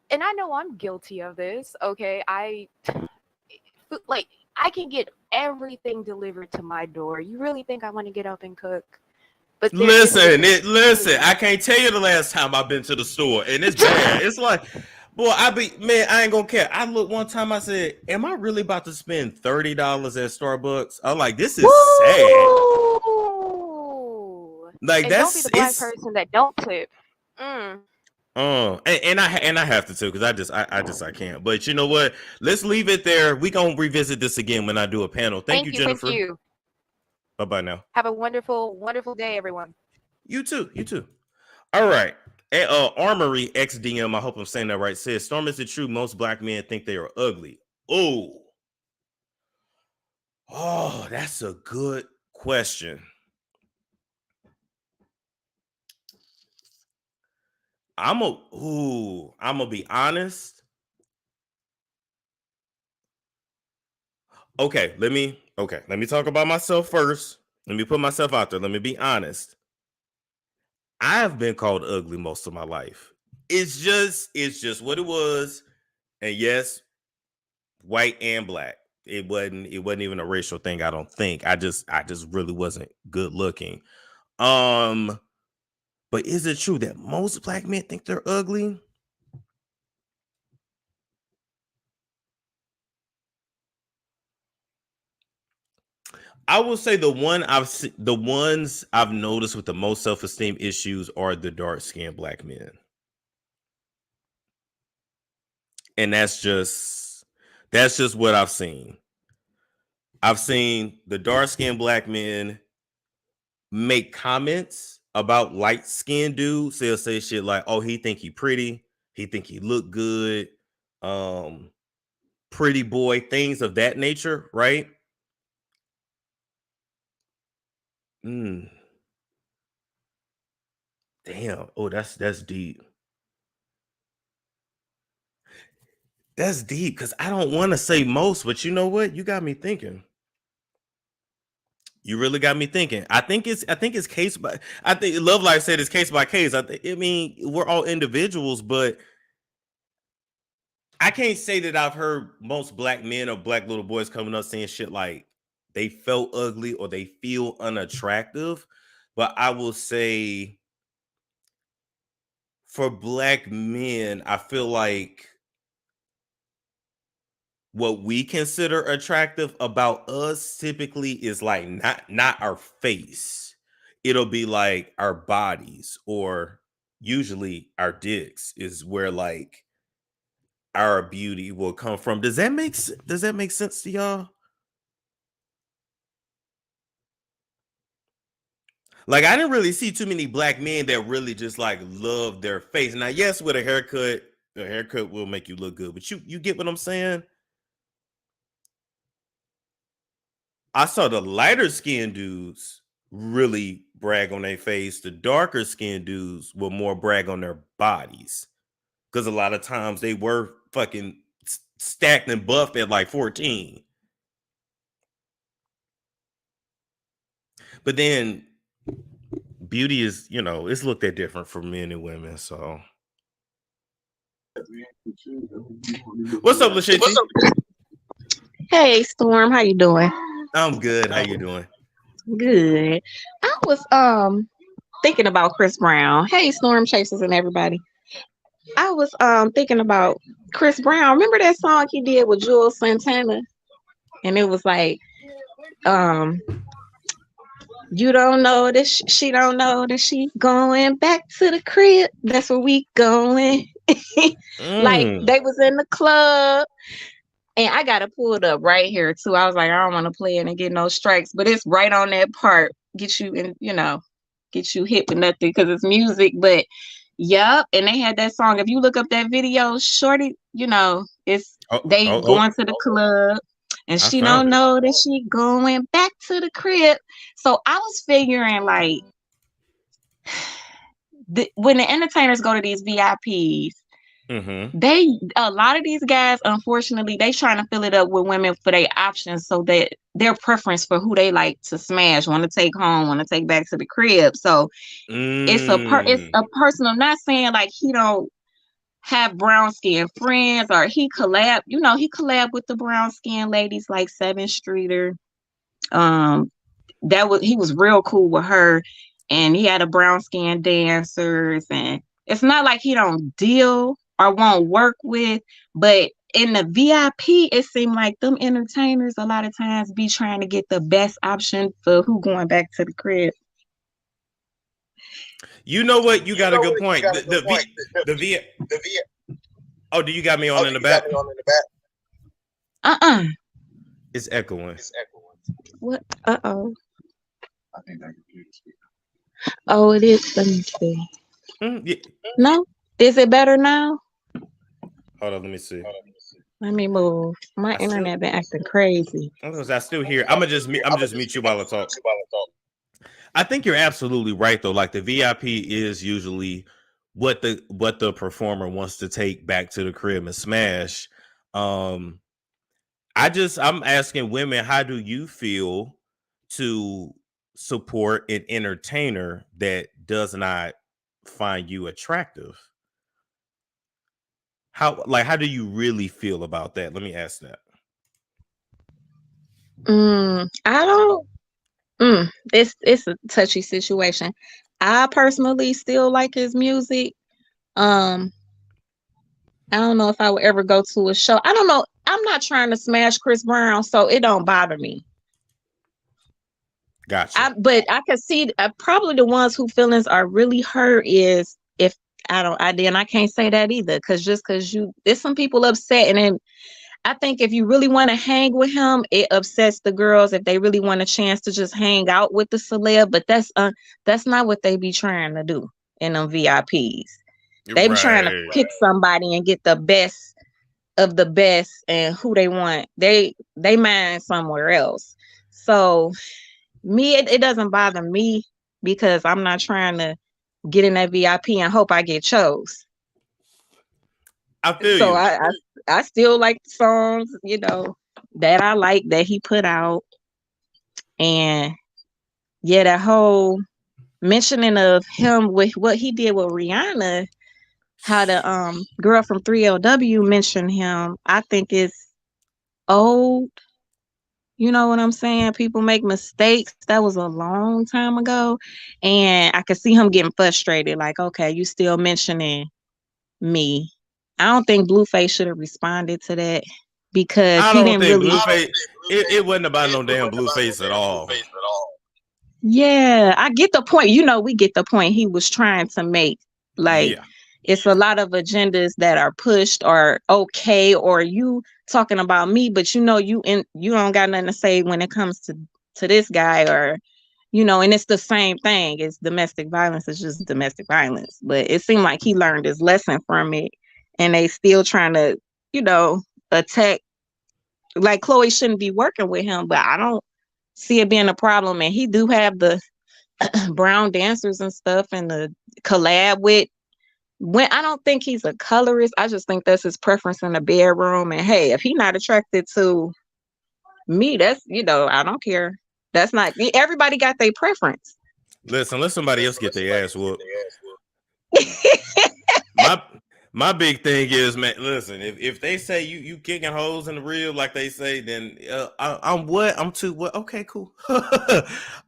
and I know I'm guilty of this, okay? I can get everything delivered to my door. You really think I want to get up and cook? But listen, I can't tell you the last time I've been to the store, and it's bad. It's like, boy, I ain't gonna care. I looked one time, I said, am I really about to spend $30 at Starbucks? I'm like, this is sad. Like, and don't be the black person that don't tip. And I have to too, because I can't. But you know what? Let's leave it there. We gonna revisit this again when I do a panel. Thank you, Jennifer. Thank you. Bye now. Have a wonderful, wonderful day, everyone. You too. All right. Armory XDM, I hope I'm saying that right, says, Storm, is it true most black men think they are ugly? Oh, that's a good question. I'm gonna be honest. Okay, let me talk about myself first. Let me put myself out there. Let me be honest. I've been called ugly most of my life. It's just what it was. And yes, white and black. It wasn't even a racial thing, I don't think. I just really wasn't good looking. But is it true that most black men think they're ugly? I will say the ones I've noticed with the most self-esteem issues are the dark-skinned black men. And that's just what I've seen. I've seen the dark-skinned black men make comments about light-skinned dudes. They'll say shit like, "Oh, he think he pretty. He think he look good. Pretty boy," things of that nature, right? Damn. Oh, that's deep. That's deep because I don't want to say most, but you know what? You got me thinking. You really got me thinking. I think it's case by. I think Love Life said it's case by case. I mean, we're all individuals, but I can't say that I've heard most black men or black little boys coming up saying shit like they felt ugly or they feel unattractive. But I will say for black men, I feel like what we consider attractive about us typically is like not our face. It'll be like our bodies, or usually our dicks is where like our beauty will come from. Does that make sense to y'all? Like, I didn't really see too many black men that really just like love their face. Now, yes, with a haircut will make you look good, but you get what I'm saying? I saw the lighter skinned dudes really brag on their face. The darker skinned dudes will more brag on their bodies. Because a lot of times they were fucking stacked and buffed at like 14. But then beauty is, it's looked at different for men and women. So what's up, Lashiti? Hey, Storm, how you doing? I'm good. How you doing? Good. I was thinking about Chris Brown. Hey, Storm Chasers and everybody. I was thinking about Chris Brown. Remember that song he did with Jules Santana? And it was like, you don't know that she don't know that she going back to the crib. That's where we going. Like they was in the club. And I got to pull it up right here, too. I was like, I don't want to play it and get no strikes. But it's right on that part. Get you in, get you hit with nothing because it's music. But, yep. And they had that song. If you look up that video, shorty, it's going to the club. And she don't know that she going back to the crib. So I was figuring, like, when the entertainers go to these VIPs, a lot of these guys, unfortunately, they trying to fill it up with women for their options, so that their preference for who they like to smash, want to take home, want to take back to the crib. So it's a personal. Not saying like he don't have brown skin friends or he collab. He collab with the brown skin ladies like 7th Streeter. He was real cool with her, and he had a brown skin dancers, and it's not like he don't deal or won't work with, but in the VIP, it seemed like them entertainers a lot of times be trying to get the best option for who going back to the crib. You know what? You got a good point. The VIP. Oh, do you got me on in the back? It's echoing. What? Uh-oh. I think that computer speaker. Oh, it is. Let me see. Yeah. No? Is it better now? Hold on, let me see. Let me move. My internet been acting crazy. I still hear. I'm just mute you while I talk. I think you're absolutely right though. Like the VIP is usually what the performer wants to take back to the crib and smash. I'm asking women, how do you feel to support an entertainer that does not find you attractive? How do you really feel about that? Let me ask that. I don't. It's a touchy situation. I personally still like his music. I don't know if I would ever go to a show. I don't know. I'm not trying to smash Chris Brown, so it don't bother me. Gotcha. But I can see probably the ones who feelings are really hurt is if I can't say that either, because there's some people upset, and then I think if you really want to hang with him, it upsets the girls if they really want a chance to just hang out with the celeb. But that's not what they be trying to do in them VIPs. They be trying to pick somebody and get the best of the best and who they want. They mind somewhere else. So me, it doesn't bother me because I'm not trying to get in that VIP and hope I get chose. I feel so you. I still like the songs, that I like that he put out. And yeah, that whole mentioning of him with what he did with Rihanna, how the girl from 3LW mentioned him, I think it's old. You know what I'm saying? People make mistakes. That was a long time ago. And I could see him getting frustrated. Like, okay, you still mentioning me. I don't think Blueface should have responded to that because he didn't really. Blueface, it wasn't about no damn Blueface at all. Yeah, I get the point. We get the point he was trying to make. Like, it's a lot of agendas that are pushed or okay, or you talking about me, but you don't got nothing to say when it comes to this guy, or you know, and it's the same thing. It's domestic violence. It's just domestic violence. But it seemed like he learned his lesson from it, and they still trying to, you know, attack. Like Chloe shouldn't be working with him, but I don't see it being a problem. And he do have the brown dancers and stuff, and the collab with. When I don't think he's a colorist, I just think that's his preference in the bedroom. And hey, if he's not attracted to me, that's, you know, I don't care. That's not, everybody got their preference. Listen, let somebody else get their ass whooped. My big thing is, man, listen, if they say you kicking hoes in the rib like they say, then I'm what? I'm too what? Okay, cool.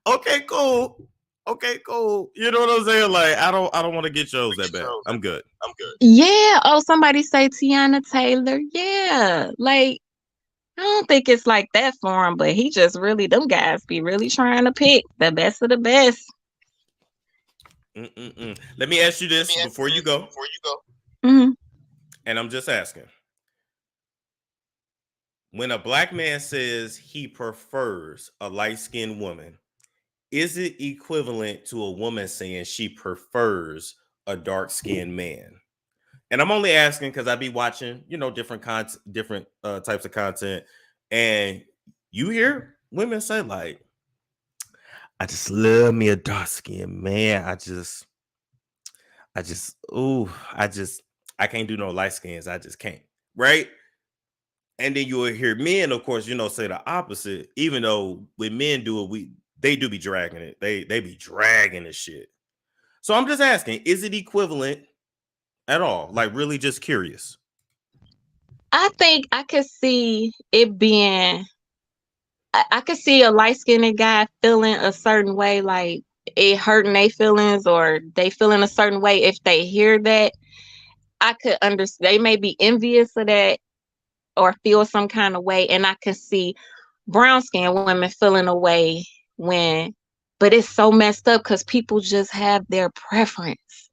Okay, cool. Okay, cool. You know what I'm saying? Like, I don't want to get yours that bad. I'm good. Yeah. Oh, somebody say Tiana Taylor. Yeah. Like, I don't think it's like that for him, but he just really, them guys be really trying to pick the best of the best. Let me ask you this before you go. Mm-hmm. And I'm just asking. When a black man says he prefers a light-skinned woman, is it equivalent to a woman saying she prefers a dark-skinned man? And I'm only asking because I be watching, you know, different types of content, and you hear women say like, "I just love me a dark-skinned man. I can't do no light skins. I just can't." Right? And then you will hear men, of course, you know, say the opposite. Even though when men do it, they do be dragging it. They be dragging the shit. So I'm just asking, is it equivalent at all? Like, really just curious. I think I could see it being, I could see a light-skinned guy feeling a certain way, like it hurting their feelings, or they feeling a certain way if they hear that. I could understand. They may be envious of that or feel some kind of way. And I could see brown-skinned women feeling a way but it's so messed up because people just have their preference.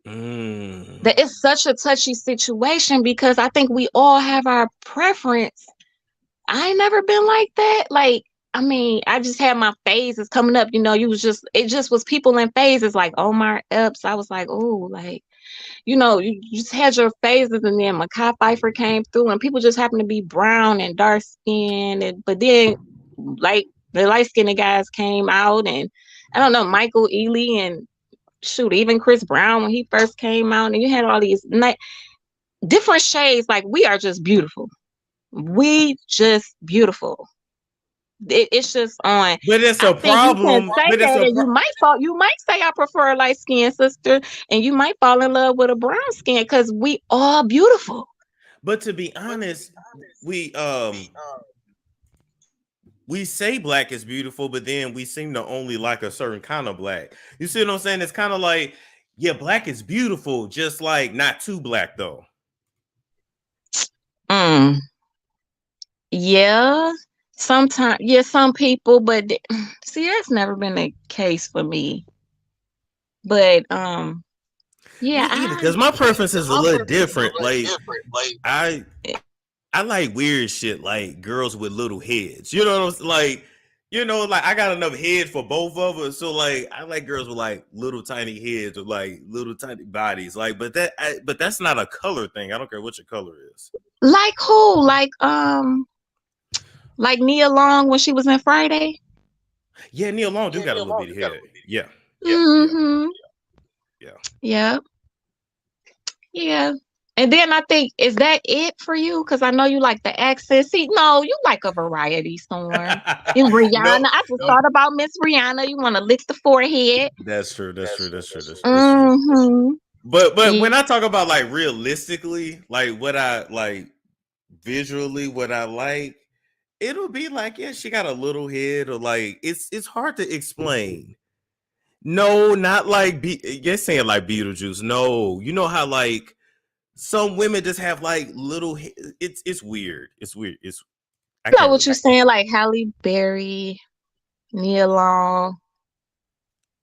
That it's such a touchy situation because I think we all have our preference. I ain't never been like that. Like, I mean, I just had my phases coming up, you know, it just was people in phases like Omar Epps. I was like, oh, like, you know, you just had your phases, and then Mekhi Phifer came through, and people just happened to be brown and dark skinned, but then like the light skinned guys came out, and I don't know, Michael Ealy, and shoot, even Chris Brown when he first came out, and you had all these different shades. Like, we are just beautiful. We just beautiful. It's just on. But it's a problem. You might say I prefer a light skinned sister, and you might fall in love with a brown skin because we all beautiful. But to be honest, we say black is beautiful, but then we seem to only like a certain kind of black. You see what I'm saying? It's kind of like, yeah, black is beautiful, just like not too black though. Yeah. Sometimes, yeah, some people, but see, that's never been the case for me. But yeah, because my preference is a little different. Like, I like weird shit, like girls with little heads. You know what I'm saying? Like, you know, like I got enough head for both of us. So like, I like girls with like little tiny heads or like little tiny bodies. Like, but that's not a color thing. I don't care what your color is. Like who? Like Nia Long when she was in Friday. Yeah, Nia Long do got a little bit of head. Yeah. Mm-hmm. Yeah. And then I think, is that it for you? Because I know you like the accent. See, no, you like a variety storm. And Rihanna, I just thought about Miss Rihanna. You want to lick the forehead. That's true. Mm-hmm. But when I talk about like realistically, like what I like visually, what I like, it'll be like, yeah, she got a little head, or like it's hard to explain. No, not like you're saying like Beetlejuice. No, you know how like some women just have like little. It's weird. It's weird. I know what you're saying, like Halle Berry, Nia Long.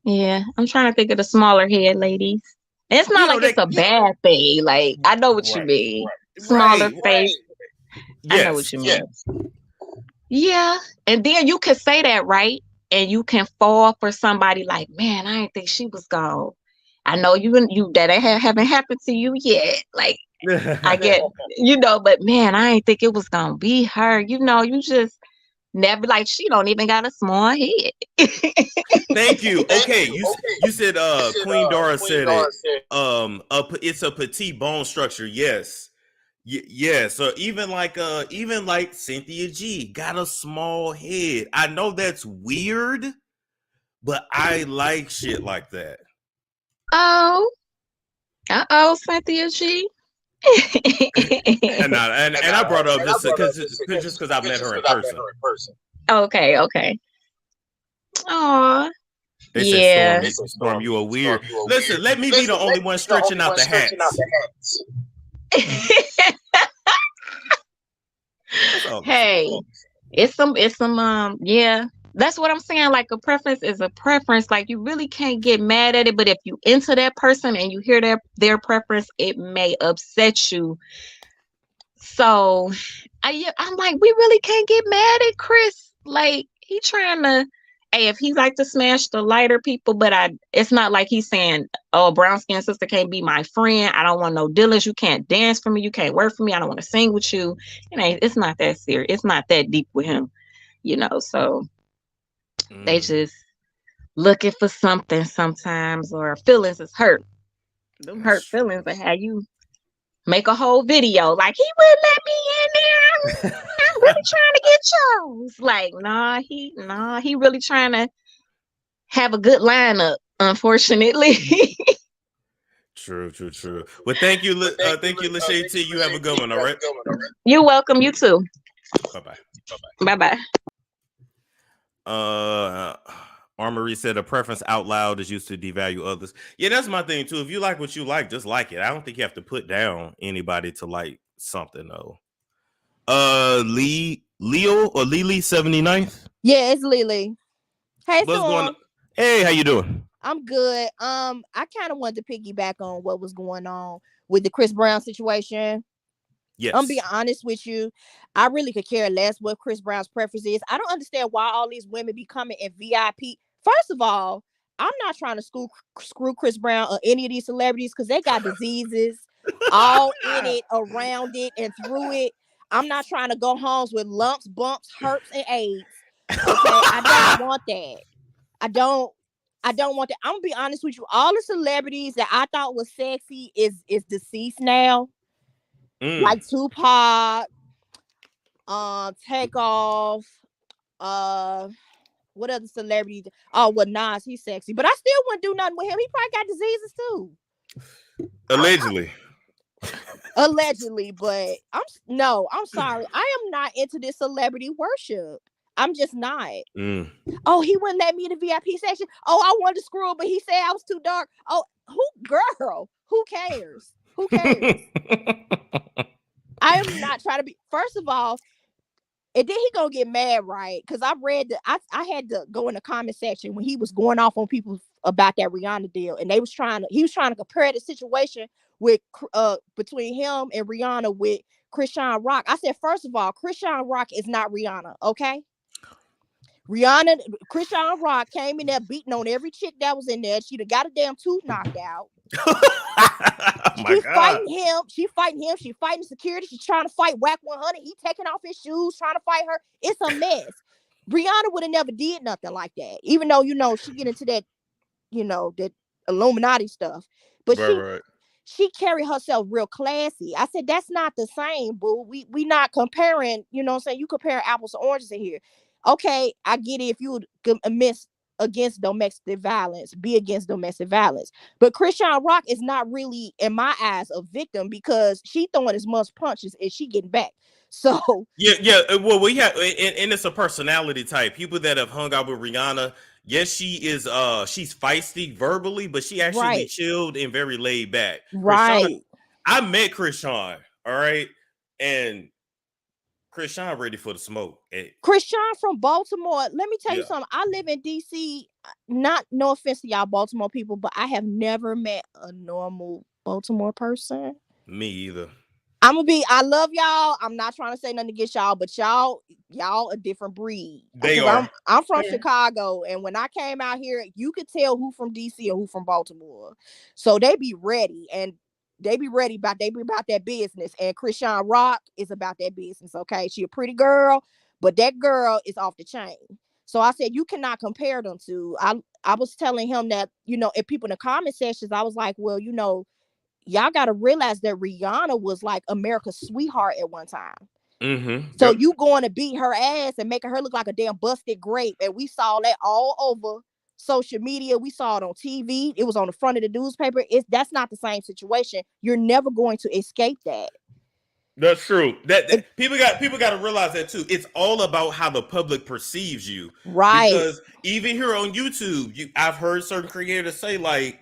Yeah, I'm trying to think of the smaller head ladies. And it's not like it's a bad thing. Like, I know what you mean. Smaller face. Yes, I know what you mean. Yeah, and then you could say that, right? and you can fall for somebody like, man, I didn't think she was gone. I know you that haven't happened to you yet. Like, I get, but man, I didn't think it was gonna be her. You just never, like, she don't even got a small head. Thank you. Okay, you said Queen Dora said it. It's a petite bone structure. Yes. Yeah. So even like Cynthia G got a small head. I know that's weird, but I like shit like that. Oh, Cynthia G. and I brought up just because I've met her in person. Okay. Aw. They Yeah. said, Storm, you are weird. Listen, let me be the only one stretching out the hats. Hey, it's some yeah. That's what I'm saying. Like, a preference is a preference. Like, you really can't get mad at it, but if you into that person and you hear their preference, it may upset you. So I'm like, we really can't get mad at Chris. Like, he trying to, hey, if he like to smash the lighter people, but it's not like he's saying, oh, brown skin sister can't be my friend. I don't want no dealers. You can't dance for me. You can't work for me. I don't want to sing with you. It's not that serious. It's not that deep with him, so they just looking for something sometimes, or feelings is hurt. Them hurt feelings are how you make a whole video. Like, he wouldn't let me in there. I'm really trying to get chose. Like, nah, he really trying to have a good lineup, unfortunately. True. Well, thank you, Lachey T. You have a good one, all right? You're welcome. You too. Bye-bye. Bye-bye. Armory said a preference out loud is used to devalue others. Yeah, that's my thing too. If you like what you like, just like it. I don't think you have to put down anybody to like something though. Leo or Lily 79th? Yeah, it's Lily. Hey, what's going on? Hey, how you doing? I'm good. I kind of wanted to piggyback on what was going on with the Chris Brown situation. Yes. I'm being honest with you. I really could care less what Chris Brown's preference is. I don't understand why all these women be coming in VIP. First of all, I'm not trying to screw Chris Brown or any of these celebrities because they got diseases all in it, around it, and through it. I'm not trying to go homes with lumps, bumps, herpes, and AIDS. Okay, I don't want that. I don't want that. I'm gonna be honest with you. All the celebrities that I thought was sexy is deceased now. Like Tupac, Takeoff, what other celebrities? Oh, well, Nas, he's sexy, but I still wouldn't do nothing with him. He probably got diseases too. Allegedly, but I'm sorry. I am not into this celebrity worship. I'm just not. Oh, he wouldn't let me in the VIP section. Oh, I wanted to screw him, but he said I was too dark. Oh, who cares? Who cares? I am not trying to be. First of all, and then he gonna get mad, right? Because I read I had to go in the comment section when he was going off on people about that Rihanna deal, and he was trying to compare the situation with between him and Rihanna with Chrisean Rock. I said, first of all, Chrisean Rock is not Rihanna, okay? Chrisean Rock came in there beating on every chick that was in there. She'd have got a damn tooth knocked out. Fighting him. She fighting security. She's trying to fight Whack 100. He taking off his shoes, trying to fight her. It's a mess. Rihanna would have never did nothing like that. Even though, she get into that, that Illuminati stuff. But she carried herself real classy. I said, that's not the same, boo. We not comparing, you compare apples to oranges in here. Okay, I get it if you would miss against domestic violence, be against domestic violence. But Chrisean Rock is not really, in my eyes, a victim because she throwing as much punches as she getting back. So yeah. Well, we have, and it's a personality type. People that have hung out with Rihanna, yes, she is. She's feisty verbally, but she actually chilled and very laid back. Right. I met Chrisean. All right, and Chrisean ready for the smoke. Chrisean from Baltimore. Let me tell you something. I live in DC. No offense to y'all Baltimore people, but I have never met a normal Baltimore person. Me either. I love y'all. I'm not trying to say nothing against y'all, but y'all a different breed. They are. I'm from Chicago, and when I came out here, you could tell who from DC and who from Baltimore. So they be ready, and they be about that business. And Krishan Rock is about that business. Okay, she a pretty girl, but that girl is off the chain. So I said you cannot compare them to. I was telling him that, if people in the comment sections, I was like, well, y'all got to realize that Rihanna was like America's sweetheart at one time. So you going to beat her ass and making her look like a damn busted grape. And we saw that all over social media. We saw it on TV. It was on the front of the newspaper. That's not the same situation. You're never going to escape that. That's true. That people got to realize that too. It's all about how the public perceives you. Right. Because even here on YouTube, I've heard certain creators say like,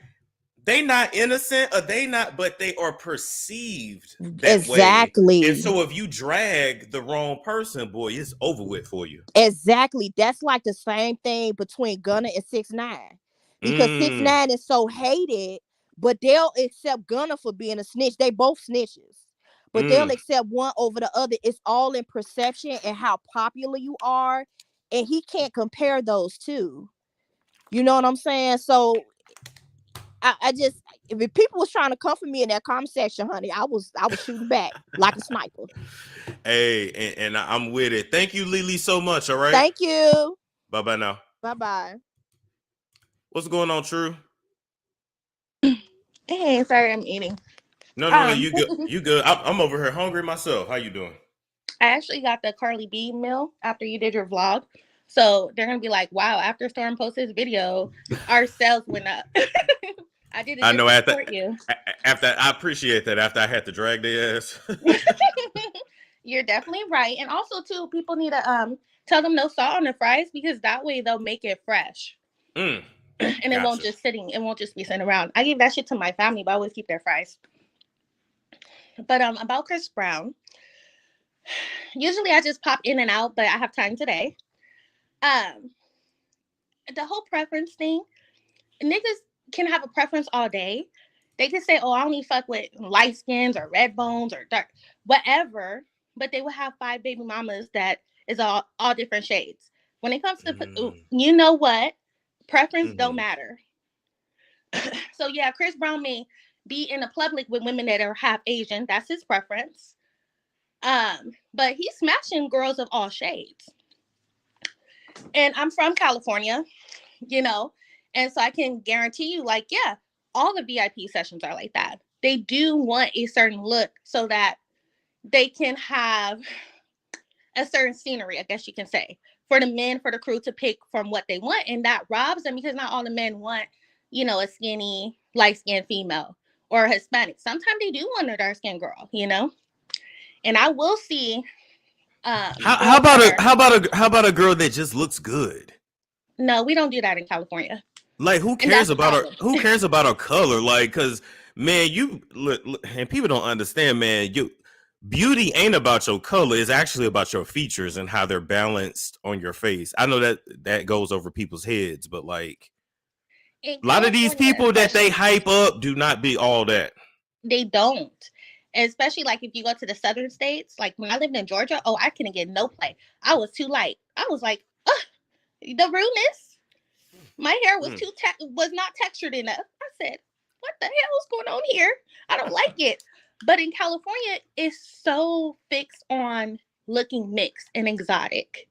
they not innocent or they not, but they are perceived that exactly way. And so if you drag the wrong person, boy, it's over with for you. Exactly. That's like the same thing between Gunna and 6ix9ine. Because 6ix9ine is so hated, but they'll accept Gunna for being a snitch. They both snitches. But they'll accept one over the other. It's all in perception and how popular you are. And he can't compare those two. You know what I'm saying? So I just, if people was trying to come for me in that comment section, honey, I was shooting back like a sniper. Hey, and I'm with it. Thank you, Lily, so much. All right. Thank you. Bye now. Bye. What's going on, True? Hey, sorry, I'm eating. No, you good. You good. I'm over here hungry myself. How you doing? I actually got the Carly B meal after you did your vlog. So they're going to be like, wow, after Storm posted his video, our sales went up. I did it just to support you. After I appreciate that. After I had to drag their ass. You're definitely right. And also, too, people need to tell them no salt on the fries because that way they'll make it fresh. And it won't just be sitting around. I give that shit to my family, but I always keep their fries. But about Chris Brown, usually I just pop in and out, but I have time today. The whole preference thing, niggas can have a preference all day. They can say, oh, I only fuck with light skins or red bones or dark, whatever. But they will have 5 baby mamas that is all different shades. When it comes to, you know what? Preference don't matter. So yeah, Chris Brown may be in the public with women that are half Asian. That's his preference. But he's smashing girls of all shades. And I'm from California, and so I can guarantee you, like, yeah, all the VIP sessions are like that. They do want a certain look so that they can have a certain scenery, I guess you can say, for the men, for the crew to pick from what they want. And that robs them because not all the men want, a skinny, light-skinned female or Hispanic. Sometimes they do want a dark-skinned girl, And I will see. How about a girl that just looks good? No, we don't do that in California. Like, who cares about her? Who cares about her color? Like, cause man, and people don't understand, man. Beauty ain't about your color; it's actually about your features and how they're balanced on your face. I know that goes over people's heads, but like, a lot of these people that they hype up do not be all that. They don't. Especially like if you go to the southern states, like when I lived in Georgia, I couldn't get no play. I was too light. I was like, the rudeness. My hair was was not textured enough. I said, what the hell is going on here? I don't like it. But in California, it's so fixed on looking mixed and exotic.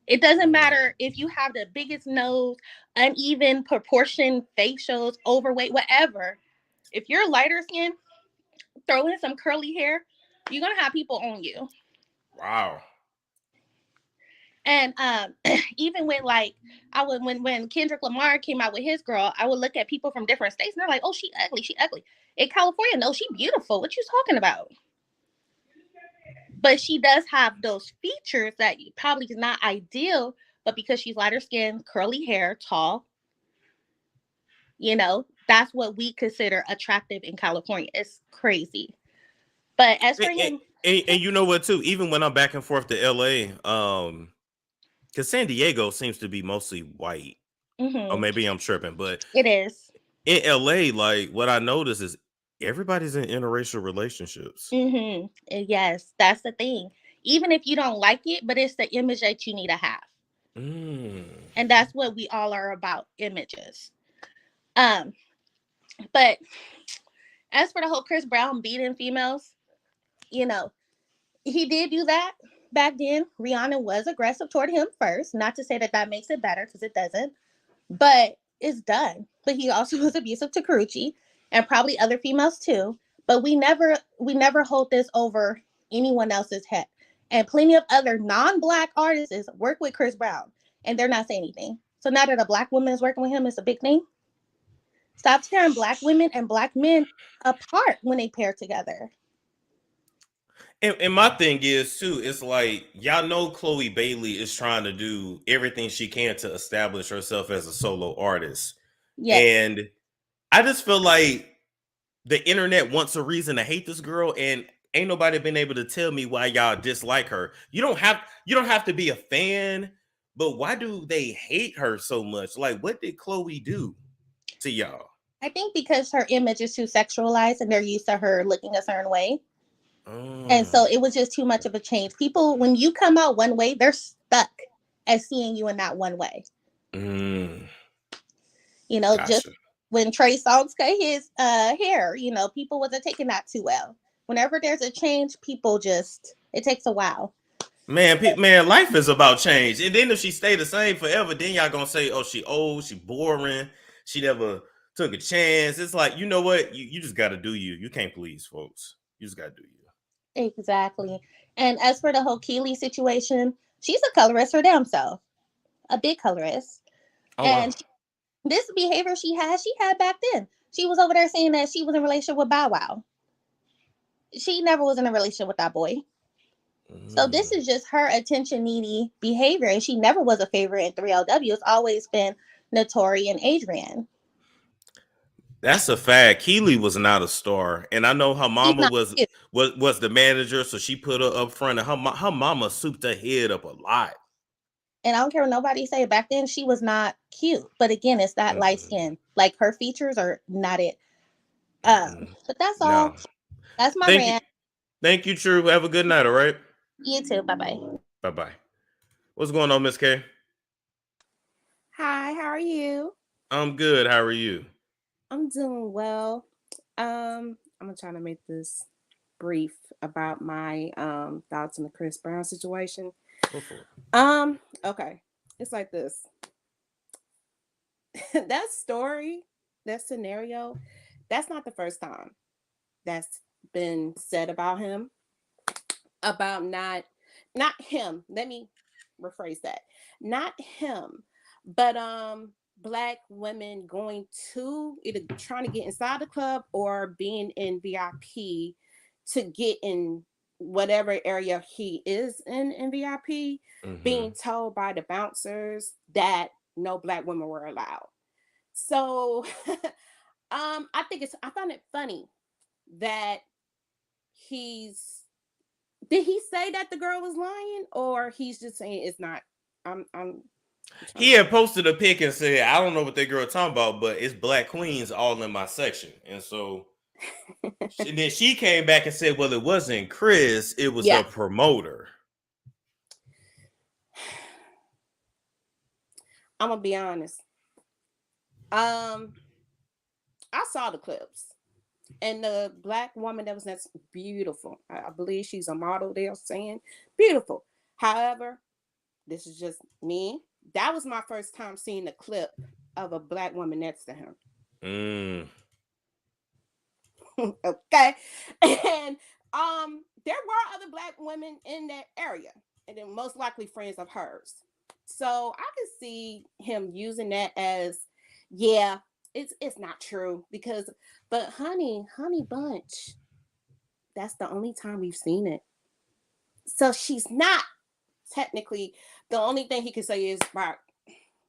It doesn't matter if you have the biggest nose, uneven proportion facials, overweight, whatever. If you're lighter skin, throw in some curly hair, you're gonna have people on you. Wow. And even with like, when Kendrick Lamar came out with his girl, I would look at people from different states and they're like, oh, she ugly. In California, no, she beautiful. What you talking about? But she does have those features that probably is not ideal, but because she's lighter skin, curly hair, tall, that's what we consider attractive in California. It's crazy. But as for him, and you know what too, even when I'm back and forth to LA, because San Diego seems to be mostly white. Or maybe I'm tripping, but it is. In LA, like what I notice is everybody's in interracial relationships. Mm-hmm. Yes, that's the thing. Even if you don't like it, but it's the image that you need to have. And that's what we all are about, images. But as for the whole Chris Brown beating females, you know, he did do that back then. Rihanna was aggressive toward him first. Not to say that that makes it better, because it doesn't. But it's done. But he also was abusive to Karuchi and probably other females too. But we never hold this over anyone else's head. And plenty of other non-Black artists work with Chris Brown, and they're not saying anything. So now that a Black woman is working with him, it's a big thing. Stop tearing Black women and Black men apart when they pair together. And my thing is too, it's like, y'all know Chloe Bailey is trying to do everything she can to establish herself as a solo artist. Yes. And I just feel like the internet wants a reason to hate this girl, and ain't nobody been able to tell me why y'all dislike her. You don't have to be a fan, but why do they hate her so much? Like, what did Chloe do to y'all? I think because her image is too sexualized and they're used to her looking a certain way. And so it was just too much of a change. People, when you come out one way, they're stuck at seeing you in that one way. You know, Gotcha. just when Trey Songz cut his hair, you know, people wasn't taking that too well. Whenever there's a change, people just, it takes a while. Man, life is about change. And then if she stay the same forever, then y'all gonna say, oh, she old, she boring, she never took a chance. It's like, you know what? You just gotta do you. You can't please folks. You just gotta do you. Exactly. And as for the whole Keely situation, she's a colorist her damn self. A big colorist. Oh, And wow. this behavior she had back then. She was over there saying that she was in a relationship with Bow Wow. She never was in a relationship with that boy. So this is just her attention needy behavior. And she never was a favorite in 3LW. It's always been Notori and Adrian. That's a fact. Keely was not a star, and I know her mama was the manager, so she put her up front, and her mama souped her head up a lot. And I don't care what nobody say. Back then, she was not cute. But again, it's that light skin. Like, her features are not it. But that's all. No. That's my Thank rant. you. Thank you, True. Have a good night, all right? You too. Bye-bye. Bye-bye. What's going on, Miss K? Hi, how are you? I'm good. How are you? I'm doing well. I'm gonna try to make this brief about my thoughts on the Chris Brown situation. Go for it. Okay. It's like this. That story, that scenario, that's not the first time that's been said about him. About not him. Let me rephrase that. Not him, but Black women going to either trying to get inside the club or being in VIP to get in whatever area he is in VIP, being told by the bouncers that no Black women were allowed. So I find it funny that did he say that the girl was lying, or he's just saying it's not? He had posted a pic and said, I don't know what that girl talking about, but it's Black queens all in my section. And so and then she came back and said, well, it wasn't Chris, it was the promoter. I'm gonna be honest. I saw the clips, and the Black woman that was that's beautiful. I believe she's a model. They're saying beautiful. However, this is just me. That was my first time seeing the clip of a Black woman next to him. Okay, and there were other Black women in that area, and then most likely friends of hers. So I could see him using that as, yeah, it's not true because, but honey bunch, that's the only time we've seen it. So she's not technically. The only thing he could say is, right,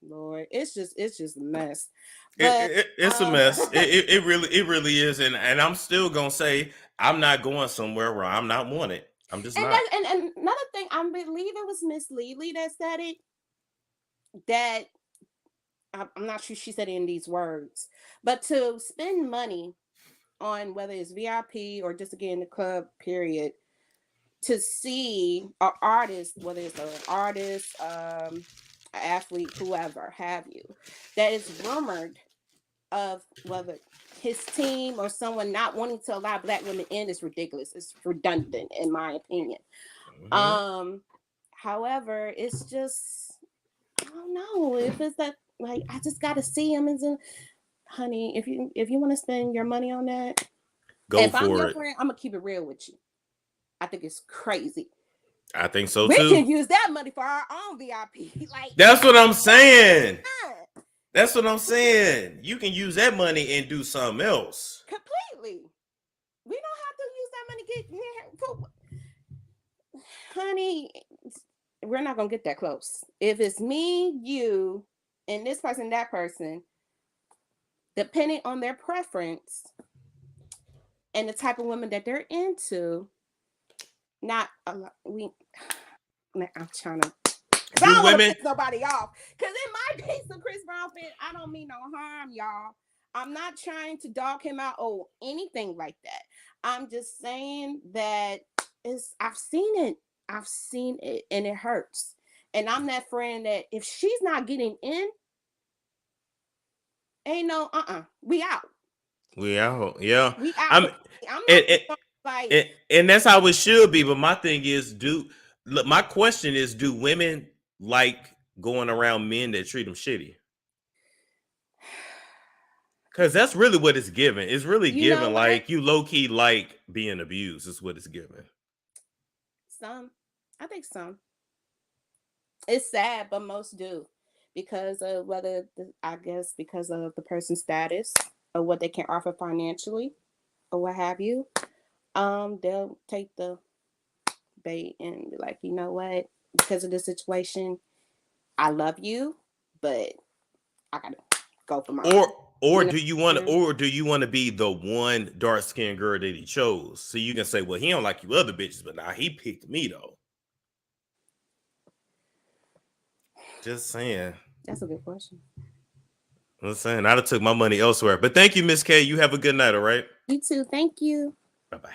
Lord, it's just a mess. But It's a mess. It really is. And I'm still gonna say I'm not going somewhere where I'm not wanted. I'm just not. And another thing, I believe it was Miss Lely that said it. That I'm not sure she said it in these words, but to spend money on whether it's VIP or just again the club period to see an artist, whether it's an artist, an athlete, whoever have you, that is rumored of whether his team or someone not wanting to allow Black women in is ridiculous. It's redundant in my opinion. However, it's just, I don't know if it's that, like, I just got to see him as a, honey, if you want to spend your money on that, if I'm your friend, I'm gonna keep it real with you. I think it's crazy. I think so we too. can use that money for our own VIP. Like, that's what I'm saying. That's what I'm saying. You can use that money and do something else. Completely. We don't have to use that money to get near. Honey, we're not gonna get that close. If it's me, you, and this person, that person, depending on their preference and the type of women that they're into, not a lot. I'm trying to. I don't want to piss nobody off. Because it might be some Chris Brown fan. I don't mean no harm, y'all. I'm not trying to dog him out or anything like that. I'm just saying that I've seen it. I've seen it and it hurts. And I'm that friend that if she's not getting in, ain't no we out. We out. Yeah. We out. I'm not like, and that's how it should be. But my thing is, my question is, do women like going around men that treat them shitty? Because that's really what it's giving. It's really giving like you low key like being abused. Is what it's giving. Some, I think some. It's sad, but most do, because of because of the person's status or what they can offer financially or what have you. They'll take the bait and be like, you know what? Because of this situation, I love you, but I gotta go for mine. Or do you want to be the one dark skinned girl that he chose? So you can say, well, he don't like you other bitches, but now he picked me though. Just saying. That's a good question. I'm saying I'd have took my money elsewhere. But thank you, Miss K. You have a good night, all right? You too. Thank you. Bye-bye.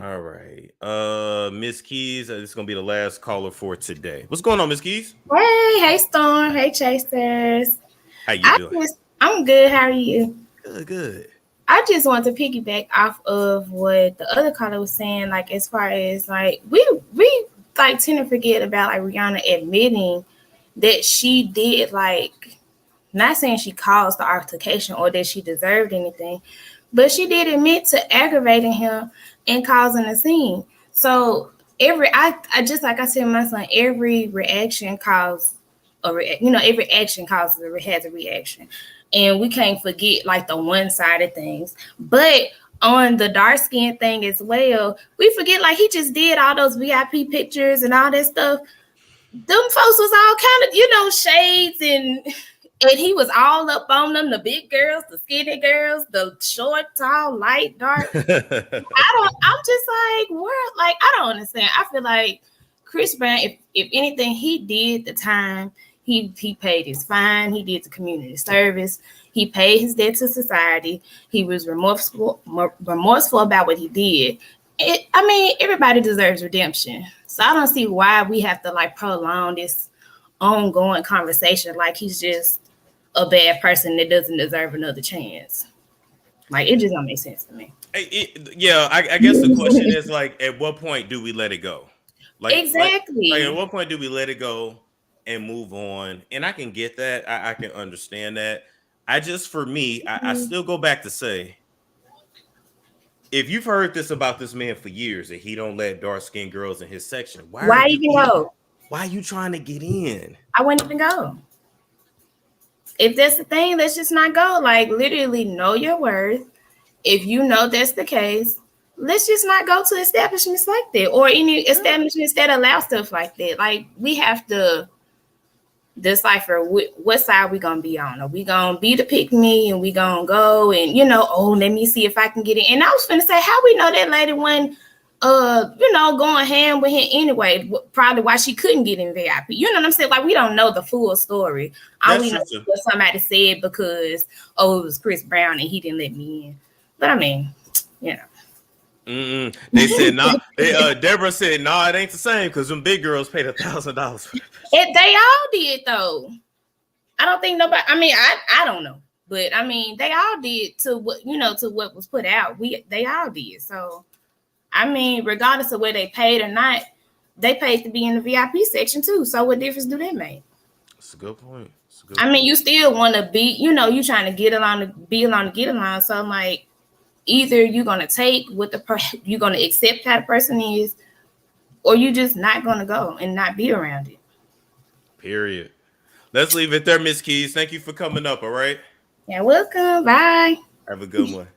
All right. Miss Keys, this is gonna be the last caller for today. What's going on, Miss Keys? Hey Storm. Hey Chasers. How you doing? I'm good. How are you? Good. I just want to piggyback off of what the other caller was saying, like as far as like we like tend to forget about like Rihanna admitting that she did, like, not saying she caused the altercation or that she deserved anything, but she did admit to aggravating him and causing a scene. So every just like I said to my son, every reaction causes every action has a reaction. And we can't forget like the one-sided things. But on the dark skin thing as well, we forget like he just did all those VIP pictures and all that stuff. Them folks was all kind of, shades and he was all up on them, the big girls, the skinny girls, the short, tall, light, dark. I'm just like, I don't understand. I feel like Chris Brown, if anything, he did the time. He paid his fine. He did the community service. He paid his debt to society. He was remorseful about what he did. Everybody deserves redemption. So I don't see why we have to like prolong this ongoing conversation like he's just a bad person that doesn't deserve another chance. Like, it just don't make sense to me. I guess the question is like, at what point do we let it go? Like, exactly. Like at what point do we let it go and move on? And I can get that. I can understand that. I still go back to say, if you've heard this about this man for years and he don't let dark-skinned girls in his section, why even go? Why are you trying to get in? I wouldn't even go. If that's the thing, let's just not go. Like, literally know your worth. If you know that's the case, let's just not go to establishments like that or any establishments that allow stuff like that. Like, we have to decipher what side we gonna be on. Are we gonna be the pick me and we gonna go and let me see if I can get it? And I was gonna say, how we know that lady wasn't going ham with him anyway? Probably why she couldn't get in VIP. You know what I'm saying? Like, we don't know the full story. I only know what somebody said because it was Chris Brown and he didn't let me in. But I mean, you know. They said nah. Deborah said nah. It ain't the same because them big girls paid $1,000 for it. They all did though. I don't think nobody. I mean, I don't know, but I mean, they all did to what was put out. They all did. So, I mean, regardless of where they paid or not, they paid to be in the VIP section too. So, what difference do that make? That's a good point. I mean, you still want to be, you trying to get along, get along. So, like, either you're gonna take what you're gonna accept how the person is, or you just not gonna go and not be around it. Period. Let's leave it there, Miss Keys. Thank you for coming up. All right. Yeah, welcome. Bye. Have a good one.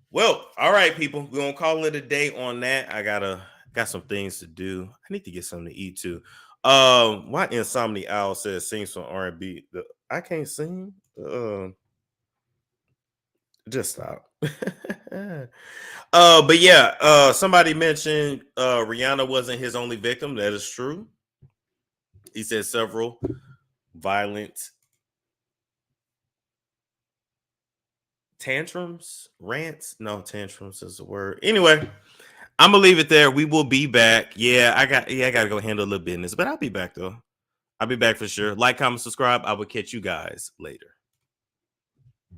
Well, all right, people. We're gonna call it a day on that. I got some things to do. I need to get something to eat too. Why Insomnia Owl says sing some R&B. I can't sing. Just stop. But yeah, somebody mentioned Rihanna wasn't his only victim. That is true. He said several violent rants. No, tantrums is the word. Anyway, I'm gonna leave it there. We will be back. I gotta go handle a little business, but I'll be back though. I'll be back for sure. Like, comment, subscribe. I will catch you guys later.